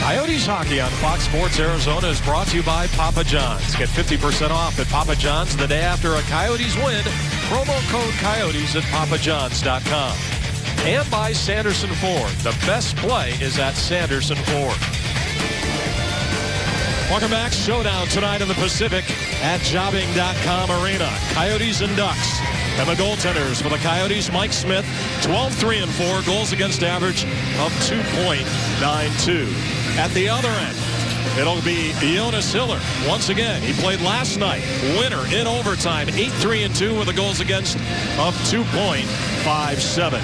Coyotes hockey on Fox Sports Arizona is brought to you by Papa John's. Get 50% off at Papa John's the day after a Coyotes win. Promo code Coyotes at papajohns.com. And by Sanderson Ford. The best play is at Sanderson Ford. Welcome back. Showdown tonight in the Pacific at Jobbing.com Arena. Coyotes and Ducks. And the goaltenders for the Coyotes, Mike Smith, 12-3-4, goals against average of 2.92. At the other end, it'll be Jonas Hiller. Once again, he played last night. Winner in overtime, 8-3-2 with a goals against of 2.57.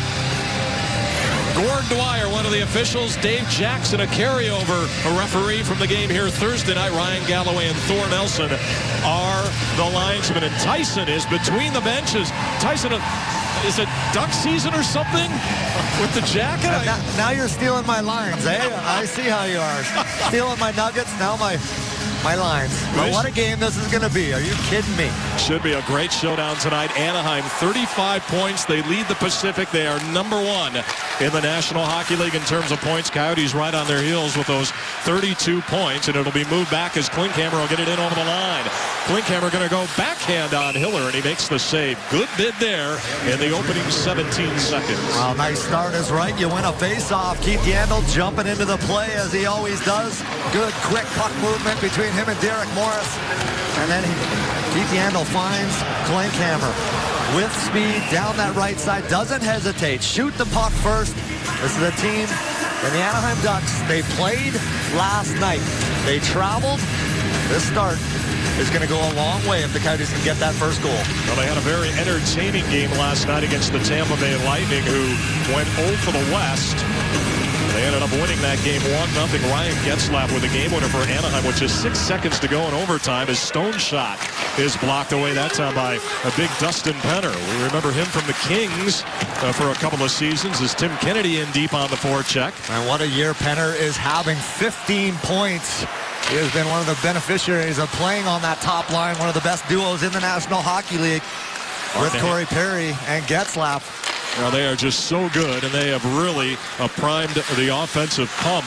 Gord Dwyer, one of the officials. Dave Jackson, a carryover, a referee from the game here Thursday night. Ryan Galloway and Thor Nelson are the linesmen. And Tyson is between the benches. Tyson, is it duck season or something with the jacket? Now you're stealing my lines, eh? I see how you are. Stealing my nuggets, now my lines. But what a game this is going to be. Are you kidding me? Should be a great showdown tonight. Anaheim, 35 points. They lead the Pacific. They are number one in the National Hockey League in terms of points. Coyotes right on their heels with those 32 points, and it'll be moved back as Klinkhammer will get it in over the line. Klinkhammer going to go backhand on Hiller, and he makes the save. Good bid there in the opening 17 seconds. Well, nice start is right. You win a face-off. Keith Yandel jumping into the play as he always does. Good, quick puck movement between him and Derek Morris. And then Keith Yandel finds Klinkhammer with speed down that right side. Doesn't hesitate. Shoot the puck first. This is a team in the Anaheim Ducks. They played last night. They traveled. This start is going to go a long way if the Coyotes can get that first goal. Well, they had a very entertaining game last night against the Tampa Bay Lightning, who went 0 for the West. They ended up winning that game 1-0. Ryan Getzlaf with a game winner for Anaheim with just 6 seconds to go in overtime. His stone shot is blocked away that time by a big Dustin Penner. We remember him from the Kings for a couple of seasons as Tim Kennedy in deep on the forecheck. And what a year Penner is having. 15 points. He has been one of the beneficiaries of playing on that top line. One of the best duos in the National Hockey League with Corey Perry and Getzlaf. Now they are just so good, and they have really primed the offensive pump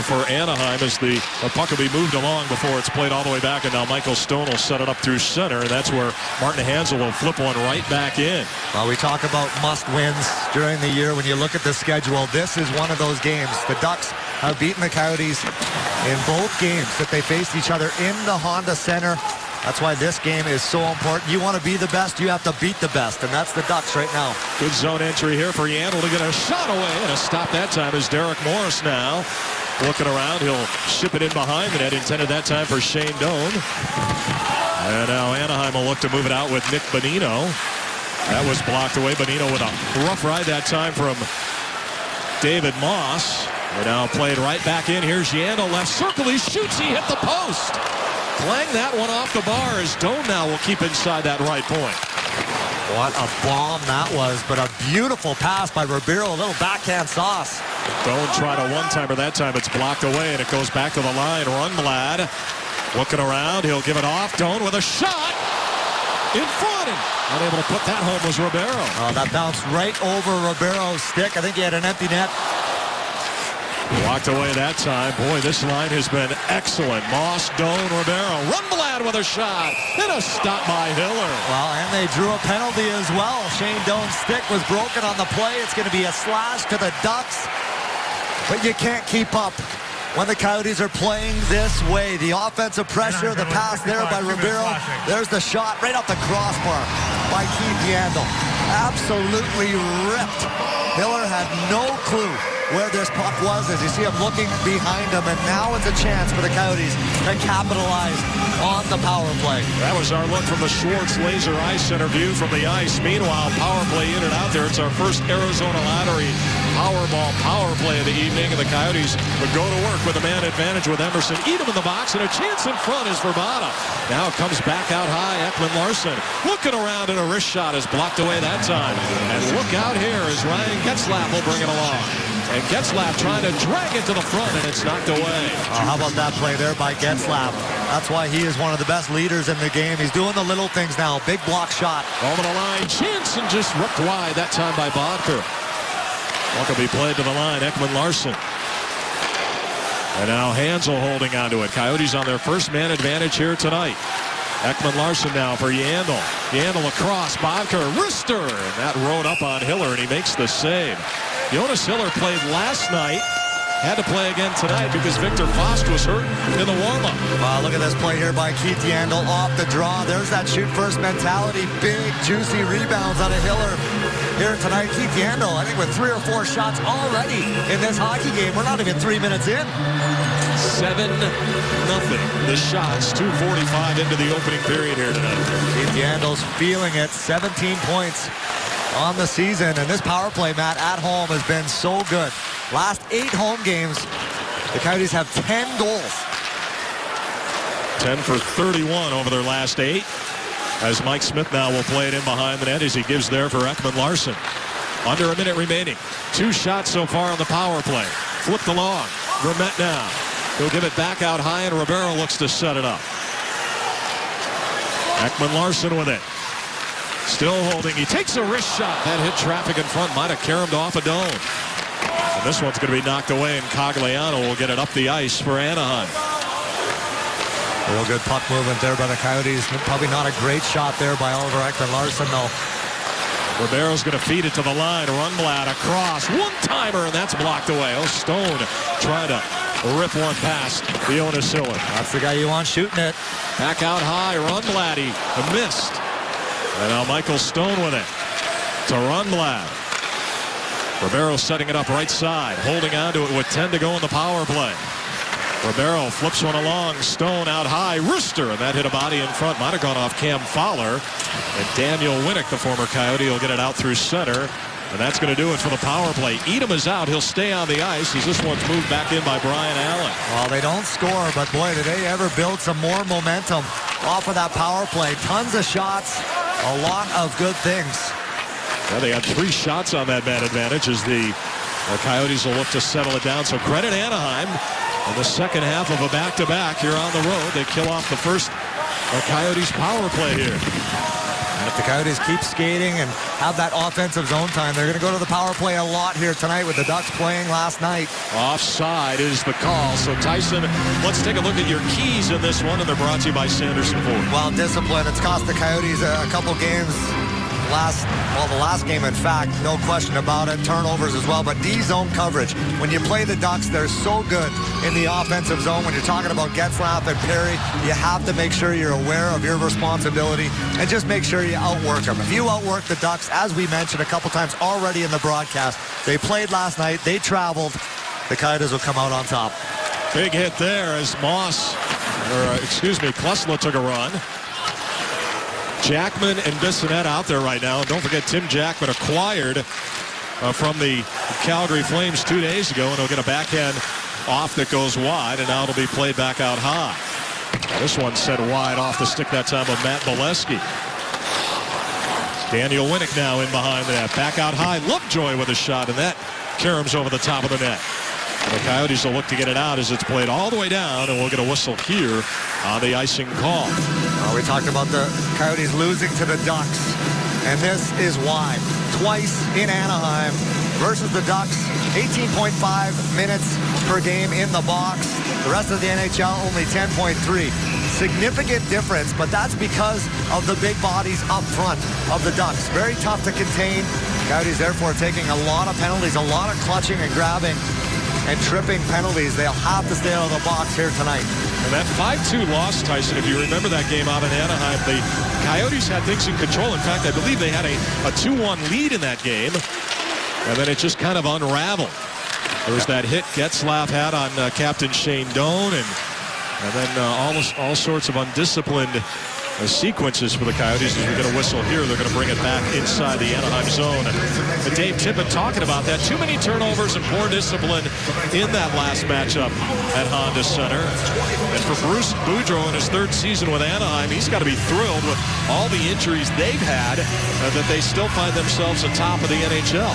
for Anaheim as the puck will be moved along before it's played all the way back, and now Michael Stone will set it up through center, and that's where Martin Hanzal will flip one right back in. Well, we talk about must-wins during the year. When you look at the schedule, this is one of those games. The Ducks have beaten the Coyotes in both games that they faced each other in the Honda Center. That's why this game is so important. You want to be the best, you have to beat the best, and that's the Ducks right now. Good zone entry here for Yandel to get a shot away, and a stop that time is Derek Morris now. Looking around, he'll ship it in behind the net, intended that time for Shane Doan. And now Anaheim will look to move it out with Nick Bonino. That was blocked away. Bonino with a rough ride that time from David Moss. They now played right back in. Here's Yandel, left circle, he shoots, he hit the post. Playing that one off the bar as Doan now will keep inside that right point. What a bomb that was, but a beautiful pass by Ribeiro, a little backhand sauce. Doan tried a one-timer that time. It's blocked away, and it goes back to the line. Rundblad looking around. He'll give it off. Doan with a shot in front. And unable to put that home was Ribeiro. Oh, that bounced right over Ribeiro's stick. I think he had an empty net. Walked away that time. Boy, this line has been excellent. Moss, Doan, Ribeiro. Rundblad with a shot. And a stop by Hiller. Well, and they drew a penalty as well. Shane Doan's stick was broken on the play. It's going to be a slash to the Ducks. But you can't keep up when the Coyotes are playing this way. The offensive pressure, the pass there by Ribeiro. There's the shot right off the crossbar by Keith Yandel. Absolutely ripped. Hiller had no clue where this puck was as you see him looking behind him, and now it's a chance for the Coyotes to capitalize on the power play. That was our look from the Schwartz Laser Ice Center view from the ice. Meanwhile, power play in and out there. It's our first Arizona Lottery Powerball power play of the evening, and the Coyotes would go to work with a man advantage with Emerson. Edom in the box, and a chance in front is Verbata. Now it comes back out high. Ekman Larson looking around, and a wrist shot is blocked away that time. And look out here as Ryan Getzlaf will bring it along. And Getzlaf trying to drag it to the front, and it's knocked away. How about that play there by Getzlaf? That's why he is one of the best leaders in the game. He's doing the little things now. Big block shot. Over the line. Jansen just ripped wide that time by Bodker. Puck will be played to the line. Ekman Larson. And now Hansel holding onto it. Coyotes on their first man advantage here tonight. Ekman Larsson now for Yandel. Yandel across. Bodker, wrister. And that rode up on Hiller, and he makes the save. Jonas Hiller played last night. Had to play again tonight because Victor Fost was hurt in the warm-up. Wow, look at this play here by Keith Yandel off the draw. There's that shoot-first mentality. Big, juicy rebounds out of Hiller. Here tonight, Keith Yandel, I think with 3 or 4 shots already in this hockey game. We're not even 3 minutes in. 7-0. The shots, 2:45 into the opening period here tonight. Keith Yandel's feeling it. 17 points on the season. And this power play, Matt, at home has been so good. Last 8 home games, the Coyotes have 10 goals. 10 for 31 over their last 8. As Mike Smith now will play it in behind the net as he gives there for Ekman Larsson. Under a minute remaining. 2 shots so far on the power play. Flipped along. Vermette now. He'll give it back out high, and Ribeiro looks to set it up. Ekman Larsson with it. Still holding. He takes a wrist shot. That hit traffic in front. Might have caromed off a dome. And this one's going to be knocked away, and Cogliano will get it up the ice for Anaheim. Real good puck movement there by the Coyotes. Probably not a great shot there by Oliver Ekman Larsson, though. Ribeiro's going to feed it to the line. Rundblad across. One-timer, and that's blocked away. Oh, Stone trying to rip one past Jonas Hiller. That's the guy you want shooting it. Back out high. Rundblad, he missed. And now Michael Stone with it. To Rundblad. Ribeiro setting it up right side. Holding on to it with 10 to go in the power play. Ribeiro flips one along. Stone out high. Wrister, and that hit a body in front. Might have gone off Cam Fowler. And Daniel Winnick, the former Coyote, will get it out through center. And that's going to do it for the power play. Edom is out. He'll stay on the ice as this one's moved back in by Brian Allen. Well, they don't score, but boy, did they ever build some more momentum off of that power play. Tons of shots. A lot of good things. Well, they had 3 shots on that man advantage as the Coyotes will look to settle it down. So credit Anaheim in the second half of a back-to-back here on the road. They kill off the first Coyotes power play here. And if the Coyotes keep skating and have that offensive zone time, they're going to go to the power play a lot here tonight with the Ducks playing last night. Offside is the call. So Tyson, let's take a look at your keys in this one, and they're brought to you by Sanderson Ford. Well, discipline. It's cost the Coyotes a couple games. The last game, in fact, no question about it. Turnovers as well, but D-zone coverage. When you play the Ducks, they're so good in the offensive zone. When you're talking about Getzlaf and Perry, you have to make sure you're aware of your responsibility and just make sure you outwork them. If you outwork the Ducks, as we mentioned a couple times already in the broadcast, they played last night, they traveled, the Coyotes will come out on top. Big hit there as Klesla took a run. Jackman and Bissonnette out there right now. And don't forget, Tim Jackman acquired from the Calgary Flames 2 days ago, and he'll get a backhand off that goes wide, and now it'll be played back out high. This one set wide off the stick that time of Matt Bolesky. Daniel Winnick now in behind the net. Back out high. Lovejoy with a shot, and that caroms over the top of the net. The Coyotes will look to get it out as it's played all the way down, and we'll get a whistle here on the icing call. We talked about the Coyotes losing to the Ducks, and this is why. Twice in Anaheim versus the Ducks, 18.5 minutes per game in the box. The rest of the NHL only 10.3. Significant difference, but that's because of the big bodies up front of the Ducks. Very tough to contain. Coyotes therefore taking a lot of penalties, a lot of clutching and grabbing and tripping penalties. They'll have to stay out of the box here tonight. And that 5-2 loss, Tyson, if you remember that game out in Anaheim, the Coyotes had things in control. In fact, I believe they had a 2-1 lead in that game, and then it just kind of unraveled. There was that hit Getzlaf had on Captain Shane Doan, and then all sorts of undisciplined sequences for the Coyotes. As we get a whistle here, they're going to bring it back inside the Anaheim zone. And Dave Tippett talking about that. Too many turnovers and poor discipline in that last matchup at Honda Center. And for Bruce Boudreau in his 3rd season with Anaheim, he's got to be thrilled with all the injuries they've had that they still find themselves atop of the NHL.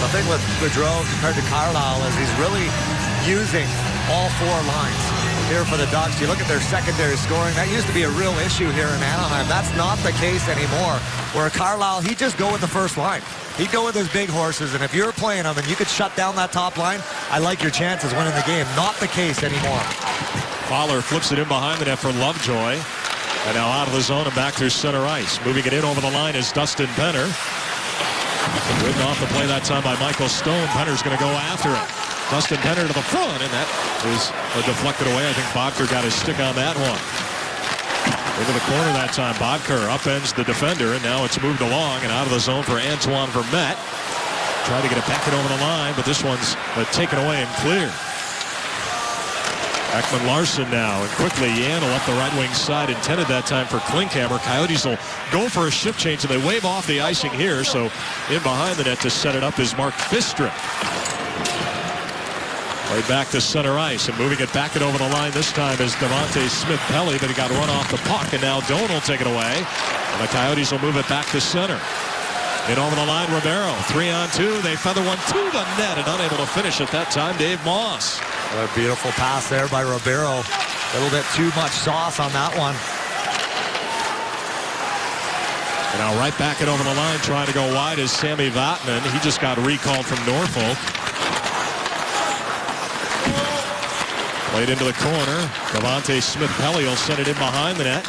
The thing with Boudreau compared to Carlisle is he's really using all 4 lines. here for the Ducks. You look at their secondary scoring. That used to be a real issue here in Anaheim. That's not the case anymore. Where Carlisle, he'd just go with the first line. He'd go with his big horses, and if you're playing them and you could shut down that top line, I like your chances winning the game. Not the case anymore. Fowler flips it in behind the net for Lovejoy. And now out of the zone and back through center ice. Moving it in over the line is Dustin Penner. Ridden off the play that time by Michael Stone. Penner's going to go after it. Dustin Penner to the front, and that is deflected away. I think Bodker got his stick on that one. Into the corner that time. Bodker upends the defender, and now it's moved along and out of the zone for Antoine Vermette. Tried to get it back over the line, but this one's taken away and cleared. Ekman Larsson now, and quickly Yandel up the right wing side, intended that time for Klinkhammer. Coyotes will go for a shift change, and they wave off the icing here, so in behind the net to set it up is Mark Fistrick. Played back to center ice, and moving it back and over the line this time is Devontae Smith-Pelly, but he got run off the puck, and now Doan will take it away, and the Coyotes will move it back to center. In over the line, Ribeiro, 3-on-2. They feather one to the net, and unable to finish at that time, Dave Moss. What a beautiful pass there by Ribeiro. A little bit too much sauce on that one. And now right back and over the line, trying to go wide is Sammy Vatanen. He just got recalled from Norfolk. Played into the corner. Devontae Smith-Pelly will send it in behind the net.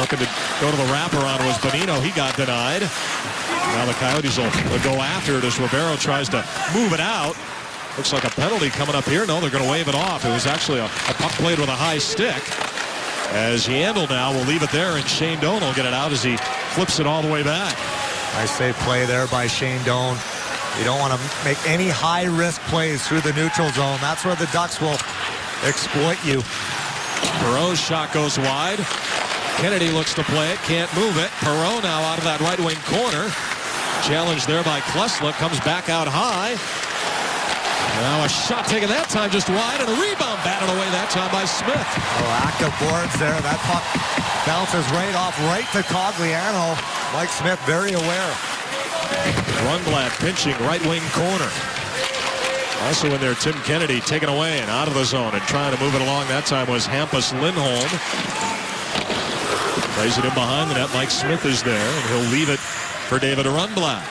Looking to go to the wraparound was Bonino. He got denied. Now the Coyotes will go after it as Ribeiro tries to move it out. Looks like a penalty coming up here. No, they're going to wave it off. It was actually a puck played with a high stick. As Yandel now will leave it there, and Shane Doan will get it out as he flips it all the way back. Nice safe play there by Shane Doan. You don't want to make any high-risk plays through the neutral zone. That's where the Ducks will exploit you. Perreault's shot goes wide. Kennedy looks to play it, can't move it. Perreault now out of that right wing corner. Challenged there by Klesla, comes back out high. Now a shot taken that time just wide, and a rebound batted away that time by Smith. Oh, active boards there. That puck bounces right off, right to Cogliano. Mike Smith very aware. Rundblad pinching right wing corner. Also in there, Tim Kennedy taken away and out of the zone and trying to move it along. That time was Hampus Lindholm. Plays it in behind the net. Mike Smith is there, and he'll leave it for David Rundblad.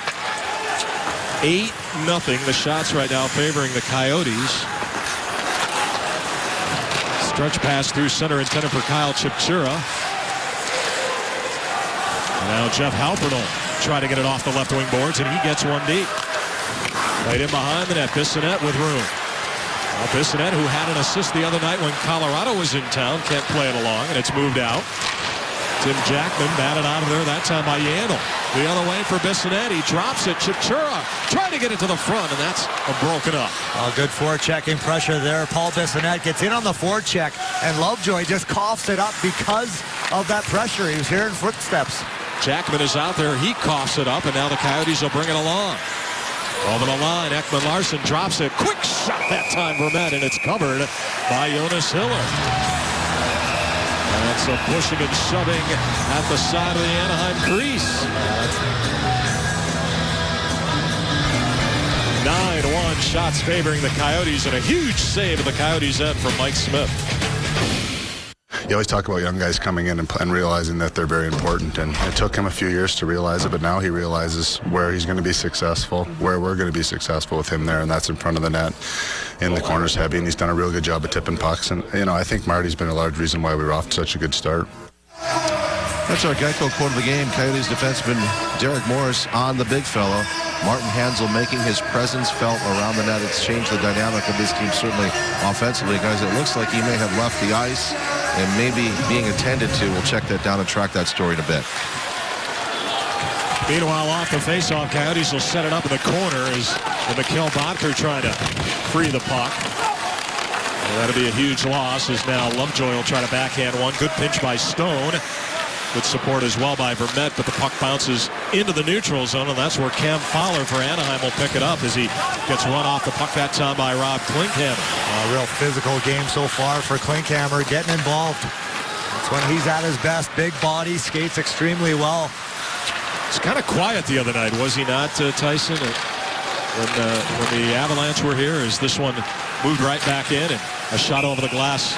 8-0. The shots right now favoring the Coyotes. Stretch pass through center intended for Kyle Chipchura. Now Jeff Halpern will try to get it off the left wing boards, and he gets one deep. Played in behind the net. Bissonnette with room. Now Bissonnette, who had an assist the other night when Colorado was in town, can't play it along, and it's moved out. Tim Jackman batted out of there that time by Yandel. The other way for Bissonnette. He drops it. Chipchura trying to get it to the front, and that's broken up. Oh, good forechecking pressure there. Paul Bissonnette gets in on the forecheck, and Lovejoy just coughs it up because of that pressure. He was hearing footsteps. Jackman is out there. He coughs it up, and now the Coyotes will bring it along. Over the line, Ekman Larsson drops it. Quick shot that time, Vermette, and it's covered by Jonas Hiller. That's a pushing and shoving at the side of the Anaheim crease. 9-1 shots favoring the Coyotes, and a huge save at the Coyotes' end from Mike Smith. You always talk about young guys coming in and realizing that they're very important, and it took him a few years to realize it, but now he realizes where he's going to be successful, where we're going to be successful with him there, and that's in front of the net, in the corners heavy, and he's done a real good job of tipping pucks. And I think Marty's been a large reason why we were off to such a good start. That's our Geico quote of the game. Coyotes defenseman Derek Morris on the big fellow. Martin Hansel making his presence felt around the net. It's changed the dynamic of this team, certainly offensively. Guys, it looks like he may have left the ice and maybe being attended to. We'll check that down and track that story in a bit. Meanwhile, off the faceoff, Coyotes will set it up in the corner as Mikhail Bodker trying to free the puck. And that'll be a huge loss as now Lovejoy will try to backhand one. Good pinch by Stone. Good support as well by Vermette, but the puck bounces into the neutral zone, and that's where Cam Fowler for Anaheim will pick it up as he gets run off the puck that time by Rob Klinkhammer. A real physical game so far for Klinkhammer, getting involved. That's when he's at his best. Big body, skates extremely well. It's kind of quiet the other night, was he not, Tyson? When the Avalanche were here, as this one moved right back in, and a shot over the glass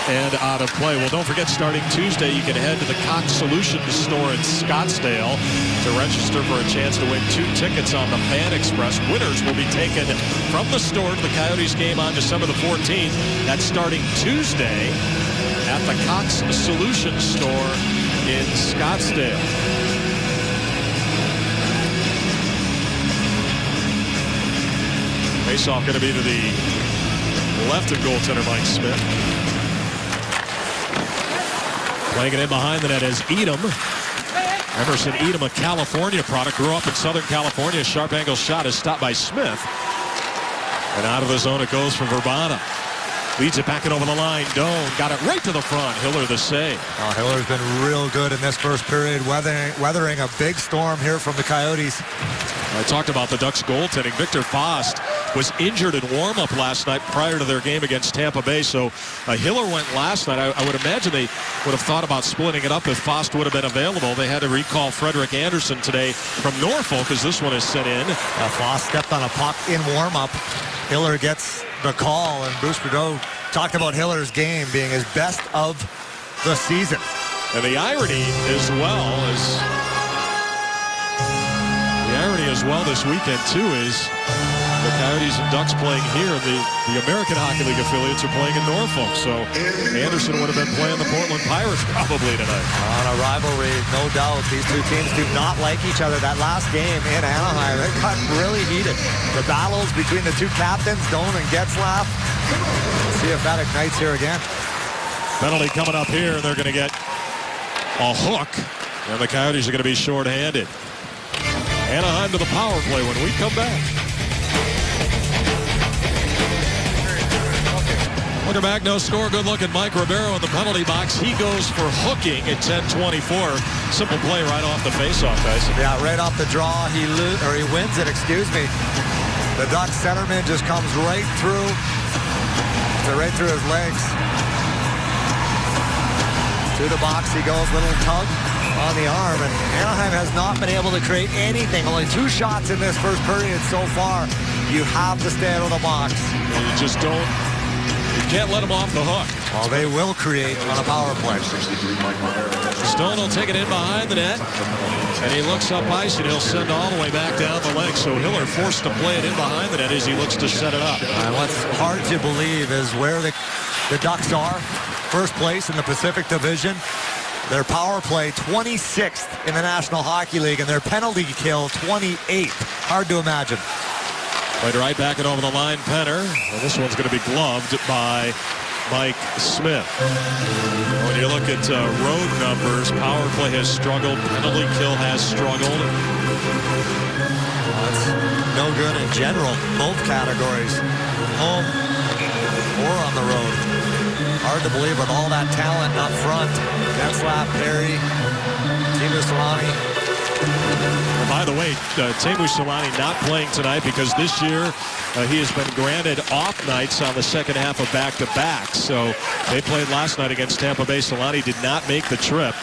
and out of play. Well, don't forget, starting Tuesday, you can head to the Cox Solutions store in Scottsdale to register for a chance to win 2 tickets on the Fan Express. Winners will be taken from the store to the Coyotes game on December the 14th. That's starting Tuesday at the Cox Solutions store in Scottsdale. Face-off going to be to the left of goaltender Mike Smith. Playing it in behind the net is Edom. Emerson Edom, a California product, grew up in Southern California. Sharp angle shot is stopped by Smith. And out of the zone it goes for Verbana. Leads it back and over the line. Doan got it right to the front. Hiller the save. Oh, Hiller's been real good in this first period, weathering a big storm here from the Coyotes. I talked about the Ducks goaltending. Victor Fost was injured in warm-up last night prior to their game against Tampa Bay. So Hiller went last night. I would imagine they would have thought about splitting it up if Fost would have been available. They had to recall Frederick Anderson today from Norfolk as this one is sent in. Fost stepped on a puck in warm-up. Hiller gets the call, and Bruce Boudreau talked about Hiller's game being his best of the season. And the irony as well this weekend too is the Coyotes and Ducks playing here. The American Hockey League affiliates are playing in Norfolk, so Anderson would have been playing the Portland Pirates probably tonight. On a rivalry, no doubt. These two teams do not like each other. That last game in Anaheim, it got really heated. The battles between the two captains, Doan and Getzlaf. See if that ignites here again. Penalty coming up here, and they're going to get a hook, and the Coyotes are going to be shorthanded. Anaheim to the power play when we come back. Looking back, no score. Good look at Mike Ribeiro in the penalty box. He goes for hooking at 10:24. Simple play right off the faceoff, Tyson. Yeah, right off the draw, he wins it, excuse me. The Ducks centerman just comes right through his legs. To the box he goes, little tug on the arm, and Anaheim has not been able to create anything. Only 2 shots in this first period so far. You have to stay out of the box. And you just don't. You can't let them off the hook. Well, they will create on a power play. Stone will take it in behind the net, and he looks up ice, and he'll send all the way back down the leg. So Hiller forced to play it in behind the net as he looks to set it up. And what's hard to believe is where the Ducks are. First place in the Pacific Division. Their power play 26th in the National Hockey League, and their penalty kill 28th. Hard to imagine. Played right back and over the line, Penner. And this one's going to be gloved by Mike Smith. When you look at road numbers, power play has struggled, penalty kill has struggled. That's no good in general, both categories, home or on the road. Hard to believe with all that talent up front. Getzlaf, Perry, Teemu Selanne. By the way, Teemu Selanne not playing tonight because this year he has been granted off nights on the second half of back-to-back. So they played last night against Tampa Bay. Selanne did not make the trip.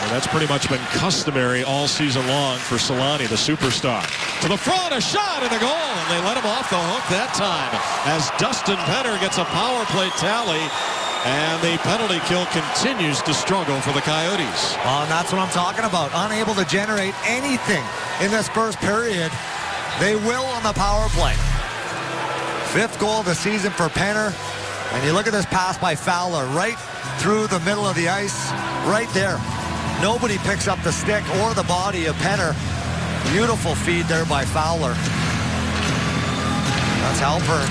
And that's pretty much been customary all season long for Selanne, the superstar. To the front, a shot and a goal, and they let him off the hook that time as Dustin Penner gets a power play tally, and the penalty kill continues to struggle for the Coyotes. And that's what I'm talking about. Unable to generate anything in this first period. They will on the power play. 5th goal of the season for Penner. And you look at this pass by Fowler right through the middle of the ice, right there. Nobody picks up the stick or the body of Penner. Beautiful feed there by Fowler. That's Halpern.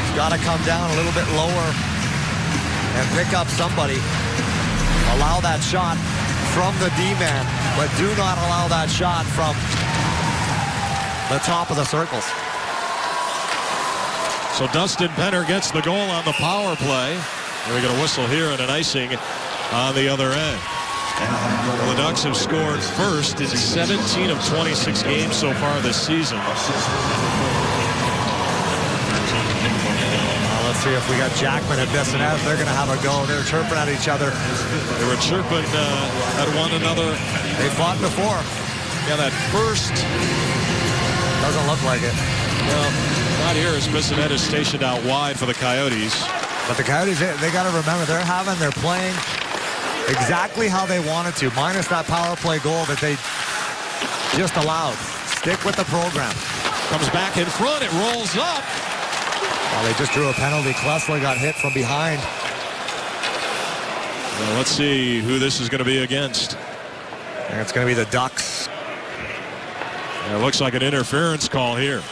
He's got to come down a little bit lower and pick up somebody. Allow that shot from the D-man, but do not allow that shot from the top of the circles. So Dustin Penner gets the goal on the power play. We get a whistle here and an icing on the other end. Well, the Ducks have scored first in 17 of 26 games so far this season. Let's see if we got Jackman and Bissonnette. They're going to have a go. They're chirping at each other. They were chirping at one another. They fought before. Yeah, that first. Doesn't look like it. Well, Right here is Bissonnette is stationed out wide for the Coyotes. But the Coyotes, they got to remember, they're playing exactly how they wanted to, minus that power play goal that they just allowed. Stick with the program. Comes back in front. It rolls up. Well, they just drew a penalty. Klesla got hit from behind. Well, let's see who this is going to be against. And it's going to be the Ducks. It looks like an interference call here.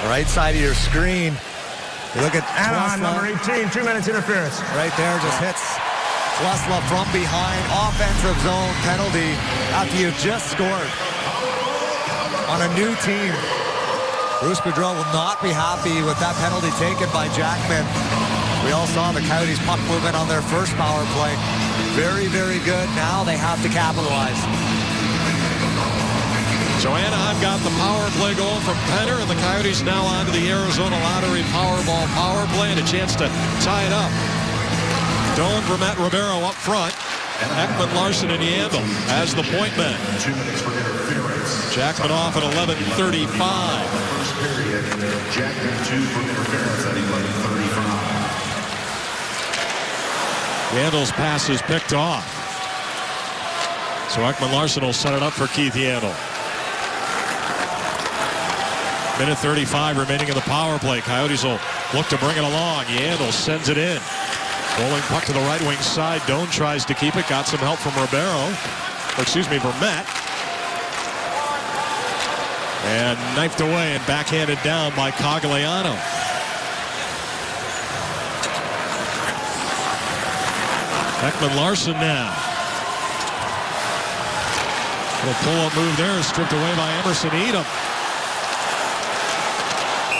Right side of your screen. You look at Anaheim, Klesla. number 18, 2 minutes interference. Right there, just hits Klesla from behind. Offensive zone penalty after you just scored on a new team. Bruce Boudreau will not be happy with that penalty taken by Jackman. We all saw the Coyotes puck movement on their first power play. Very, very good. Now they have to capitalize. So Anaheim got the power play goal from Penner, and the Coyotes now on to the Arizona Lottery Powerball power play and a chance to tie it up. Doan, Vermette, Ribeiro up front, and Ekman, Larson, and Yandel as the point men. 2 minutes for interference. Jackman off at 11:35. First period, Jackman 2 for interference at 11:35. Yandel's pass is picked off. So Ekman Larson will set it up for Keith Yandel. Minute 35 remaining in the power play. Coyotes will look to bring it along. Yandel sends it in. Rolling puck to the right wing side. Doan tries to keep it. Got some help from Vermette. And knifed away and backhanded down by Cogliano. Ekman Larson now. Little pull-up move there is stripped away by Emerson Edom.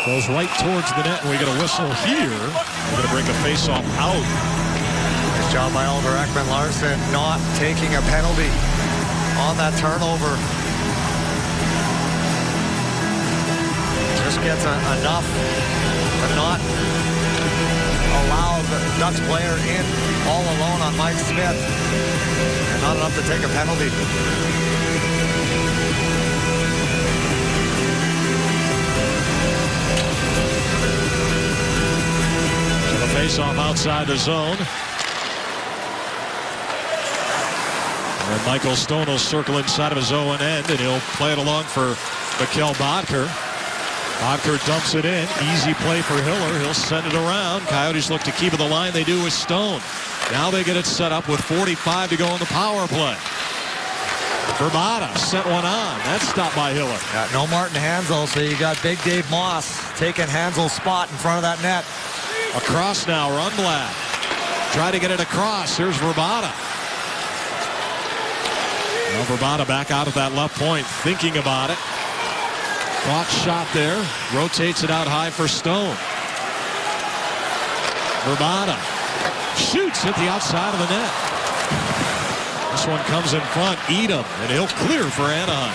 Goes right towards the net, and we get a whistle here. We're going to bring the face-off out. Nice job by Oliver Ekman Larson not taking a penalty on that turnover. Just gets enough to not allow the Ducks player in all alone on Mike Smith. And not enough to take a penalty. Face-off outside the zone. And Michael Stone will circle inside of his own end, and he'll play it along for Mikkel Boedker. Boedker dumps it in. Easy play for Hiller. He'll send it around. Coyotes look to keep it the line. They do with Stone. Now they get it set up with 45 to go in the power play. Vermata sent one on. That's stopped by Hiller. Yeah, no Martin Hanzal, so you got Big Dave Moss taking Hanzel's spot in front of that net. Across now, Rundblad. Try to get it across. Here's Vermata. Well, Vermata back out of that left point, thinking about it. Clock shot there. Rotates it out high for Stone. Vermata shoots at the outside of the net. This one comes in front. Edom, and he'll clear for Anaheim.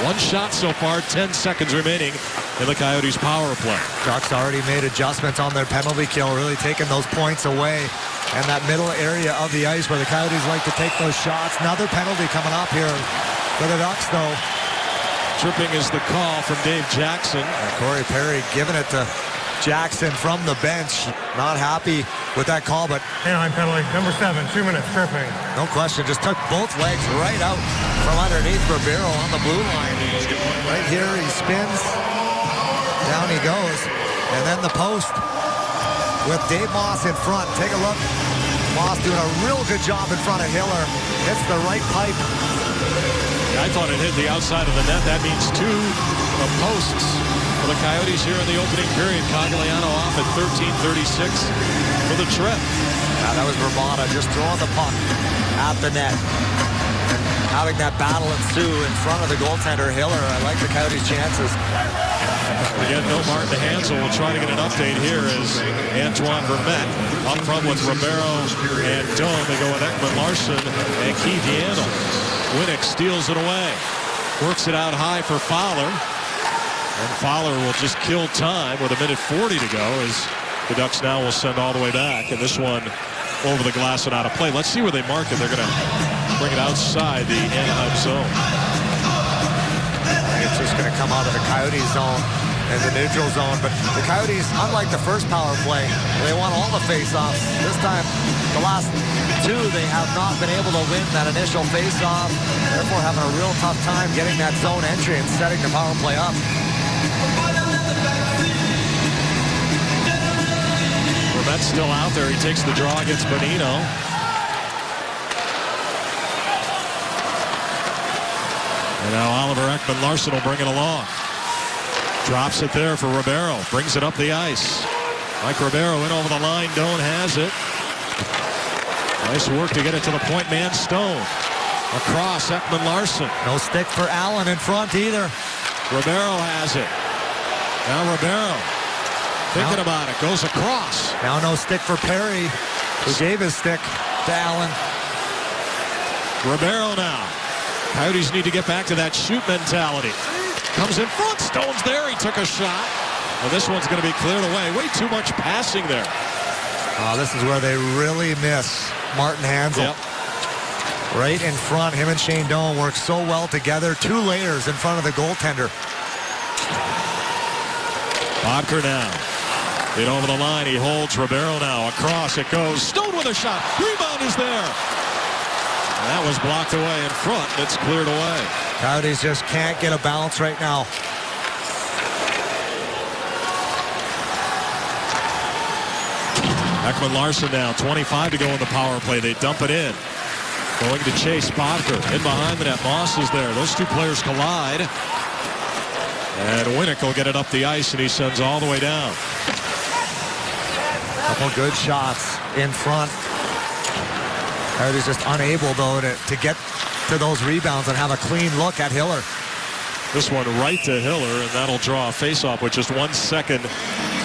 One shot so far, 10 seconds remaining in the Coyotes' power play. Ducks already made adjustments on their penalty kill, really taking those points away. And that middle area of the ice where the Coyotes like to take those shots. Another penalty coming up here for the Ducks, though. Tripping is the call from Dave Jackson. And Corey Perry giving it to Jackson from the bench. Not happy with that call, but Anaheim penalty, number 7, 2 minutes, tripping. no question, just took both legs right out from underneath Ribeiro on the blue line. Right here, he spins. Down he goes. And then the post with Dave Moss in front. Take a look. Moss doing a real good job in front of Hiller. Hits the right pipe. I thought it hit the outside of the net. That means 2 posts for the Coyotes here in the opening period. Cogliano off at 13:36 for the trip. That was Vermata just throwing the puck at the net. And having that battle ensue in front of the goaltender, Hiller. I like the Coyotes' chances. Again, no Martin Hanzal. We'll try to get an update here as Antoine Vermette up front with Ribeiro and Doan. They go with Ekman Larson and Keith Yandel. Winnick steals it away. Works it out high for Fowler. And Fowler will just kill time with 1:40 to go as the Ducks now will send all the way back. And this one over the glass and out of play. Let's see where they mark it. They're going to bring it outside the Anaheim zone. It's just going to come out of the Coyote zone and the neutral zone. But the Coyotes, unlike the first power play, they won all the face-offs. This time, the last two, they have not been able to win that initial face-off. Therefore, having a real tough time getting that zone entry and setting the power play up. Vermette's still out there. He takes the draw against Bonino. And now Oliver Ekman-Larsson will bring it along. Drops it there for Ribeiro. Brings it up the ice. Mike Ribeiro in over the line. Doan has it. Nice work to get it to the point man, Stone. Across, Ekman-Larsson. No stick for Allen in front either. Ribeiro has it. Now Ribeiro thinking about it. Goes across. Now no stick for Perry, who gave his stick to Allen. Ribeiro now. Coyotes need to get back to that shoot mentality. Comes in front. Stone's there. He took a shot. And this one's going to be cleared away. Way too much passing there. This is where they really miss Martin Hanzal. Yep. Right in front. Him and Shane Doan work so well together. 2 layers in front of the goaltender. Bodker now. In over the line. He holds Ribeiro now. Across it goes. Stone with a shot. Rebound is there. And that was blocked away in front. It's cleared away. Coyotes just can't get a bounce right now. Ekman-Larsson now, 25 to go in the power play. They dump it in. Going to chase Bodker. In behind the net, Moss is there. Those two players collide. And Winnick will get it up the ice, and he sends all the way down. Couple good shots in front. Coyotes just unable, though, to get to those rebounds and have a clean look at Hiller. This one right to Hiller, and that'll draw a face-off with just 1 second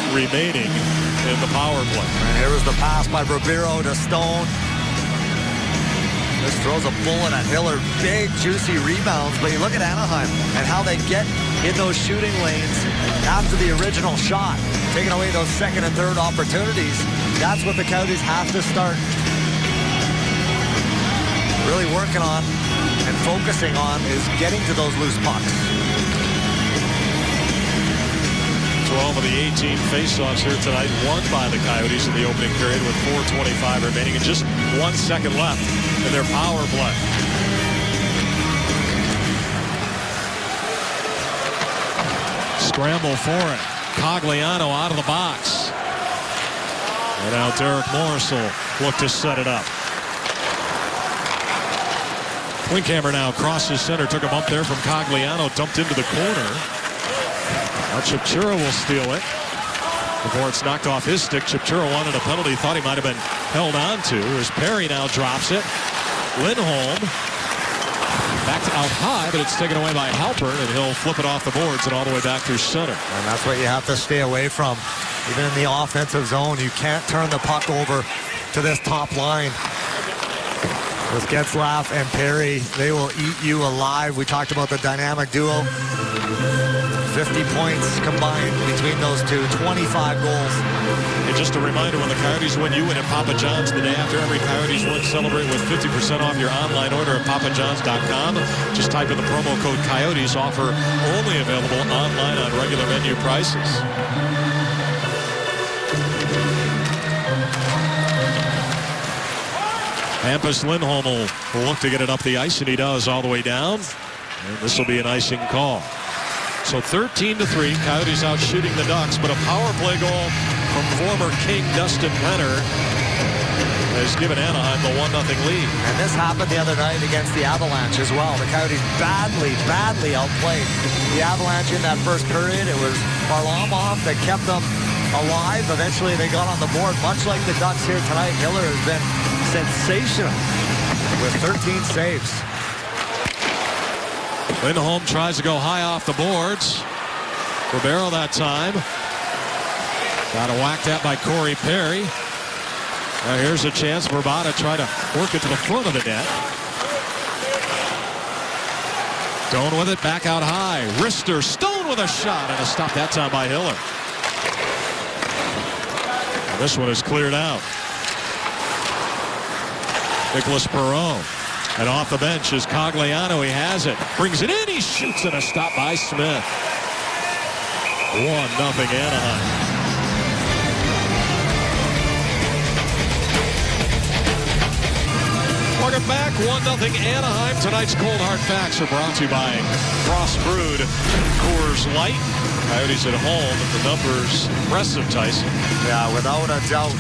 remaining in the power play. And here was the pass by Ribeiro to Stone. This throws a bullet at Hiller. Big, juicy rebounds, but you look at Anaheim and how they get in those shooting lanes after the original shot, taking away those second and third opportunities. That's what the Coyotes have to start really working on and focusing on, is getting to those loose pucks. 12 of the 18 faceoffs here tonight won by the Coyotes in the opening period with 4:25 remaining and just 1 second left in their power play. Scramble for it. Cogliano out of the box. And now Derek Morris will look to set it up. Klinkhammer now crosses center, took a bump there from Cogliano, dumped into the corner. Now Chipchura will steal it. Before it's knocked off his stick, Chipchura wanted a penalty, thought he might have been held on to. As Perry now drops it. Lindholm back to out high, but it's taken away by Halpern, and he'll flip it off the boards and all the way back through center. And that's what you have to stay away from. Even in the offensive zone, you can't turn the puck over to this top line. With Getzlaf and Perry, they will eat you alive. We talked about the dynamic duo. 50 points combined between those two, 25 goals. And just a reminder, when the Coyotes win, you win at Papa John's the day after every Coyotes win. Celebrate with 50% off your online order at papajohns.com. Just type in the promo code Coyotes. Offer only available online on regular menu prices. Hampus Lindholm will look to get it up the ice, and he does all the way down. And this will be an icing call. So 13-3, Coyotes out shooting the Ducks, but a power play goal from former King Dustin Penner has given Anaheim the 1-0 lead. And this happened the other night against the Avalanche as well. The Coyotes badly outplayed the Avalanche in that first period. It was Varlamov that kept them alive. Eventually they got on the board, much like the Ducks here tonight. Hiller has been sensational with 13 saves. Lindholm tries to go high off the boards. Ribeiro that time. Got a whack that by Corey Perry. Now here's a chance for Vrbata to try to work it to the front of the net. Stone with it, back out high. Wrister, Stone with a shot, and a stop that time by Hiller. And this one is cleared out. Nicholas Perreault And off the bench is Cogliano. He has it. Brings it in. He shoots, and a stop by Smith. 1-0 Anaheim. Welcome back. 1-0 Anaheim. Tonight's Cold Hard Facts are brought to you by Frost Brewed Coors Light. Coyotes at home. The numbers impressive, Tyson. Yeah, without a doubt.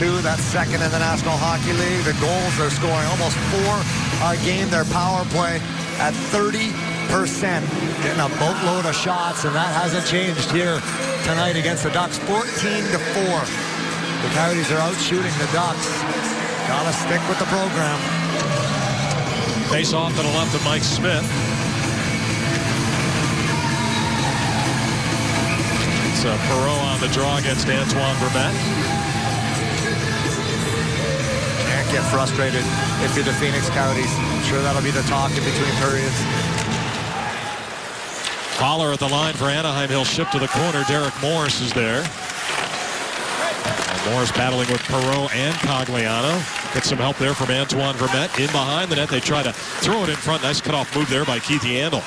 9-0-2. That's second in the National Hockey League. The goals they're scoring almost 4 a game. Their power play at 30%. Getting a boatload of shots, and that hasn't changed here tonight against the Ducks. 14-4. The Coyotes are out shooting the Ducks. Gotta stick with the program. Face off to the left of Mike Smith. It's Perreault on the draw against Antoine Vermette. Can't get frustrated if you're the Phoenix Coyotes. I'm sure that'll be the talk in between periods. Fowler at the line for Anaheim. He'll ship to the corner. Derek Morris is there. And Morris battling with Perreault and Cogliano. Gets some help there from Antoine Vermette. In behind the net, they try to throw it in front. Nice cutoff move there by Keith Yandle.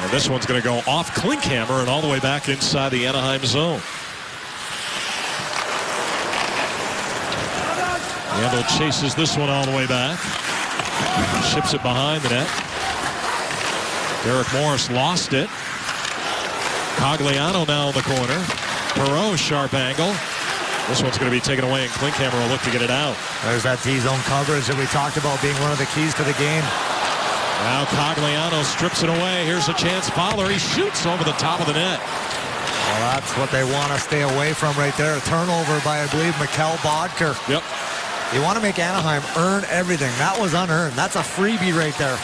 And this one's going to go off Klinkhammer and all the way back inside the Anaheim zone. Yandle chases this one all the way back. Ships it behind the net. Derek Morris lost it. Cogliano now in the corner. Perreault, sharp angle. This one's going to be taken away, and Klinkhammer will look to get it out. There's that D-zone coverage that we talked about being one of the keys to the game. Now Cogliano strips it away. Here's a chance. Fowler, he shoots over the top of the net. Well, that's what they want to stay away from right there. A turnover by, I believe, Mikkel Bodker. Yep. You want to make Anaheim earn everything. That was unearned. That's a freebie right there.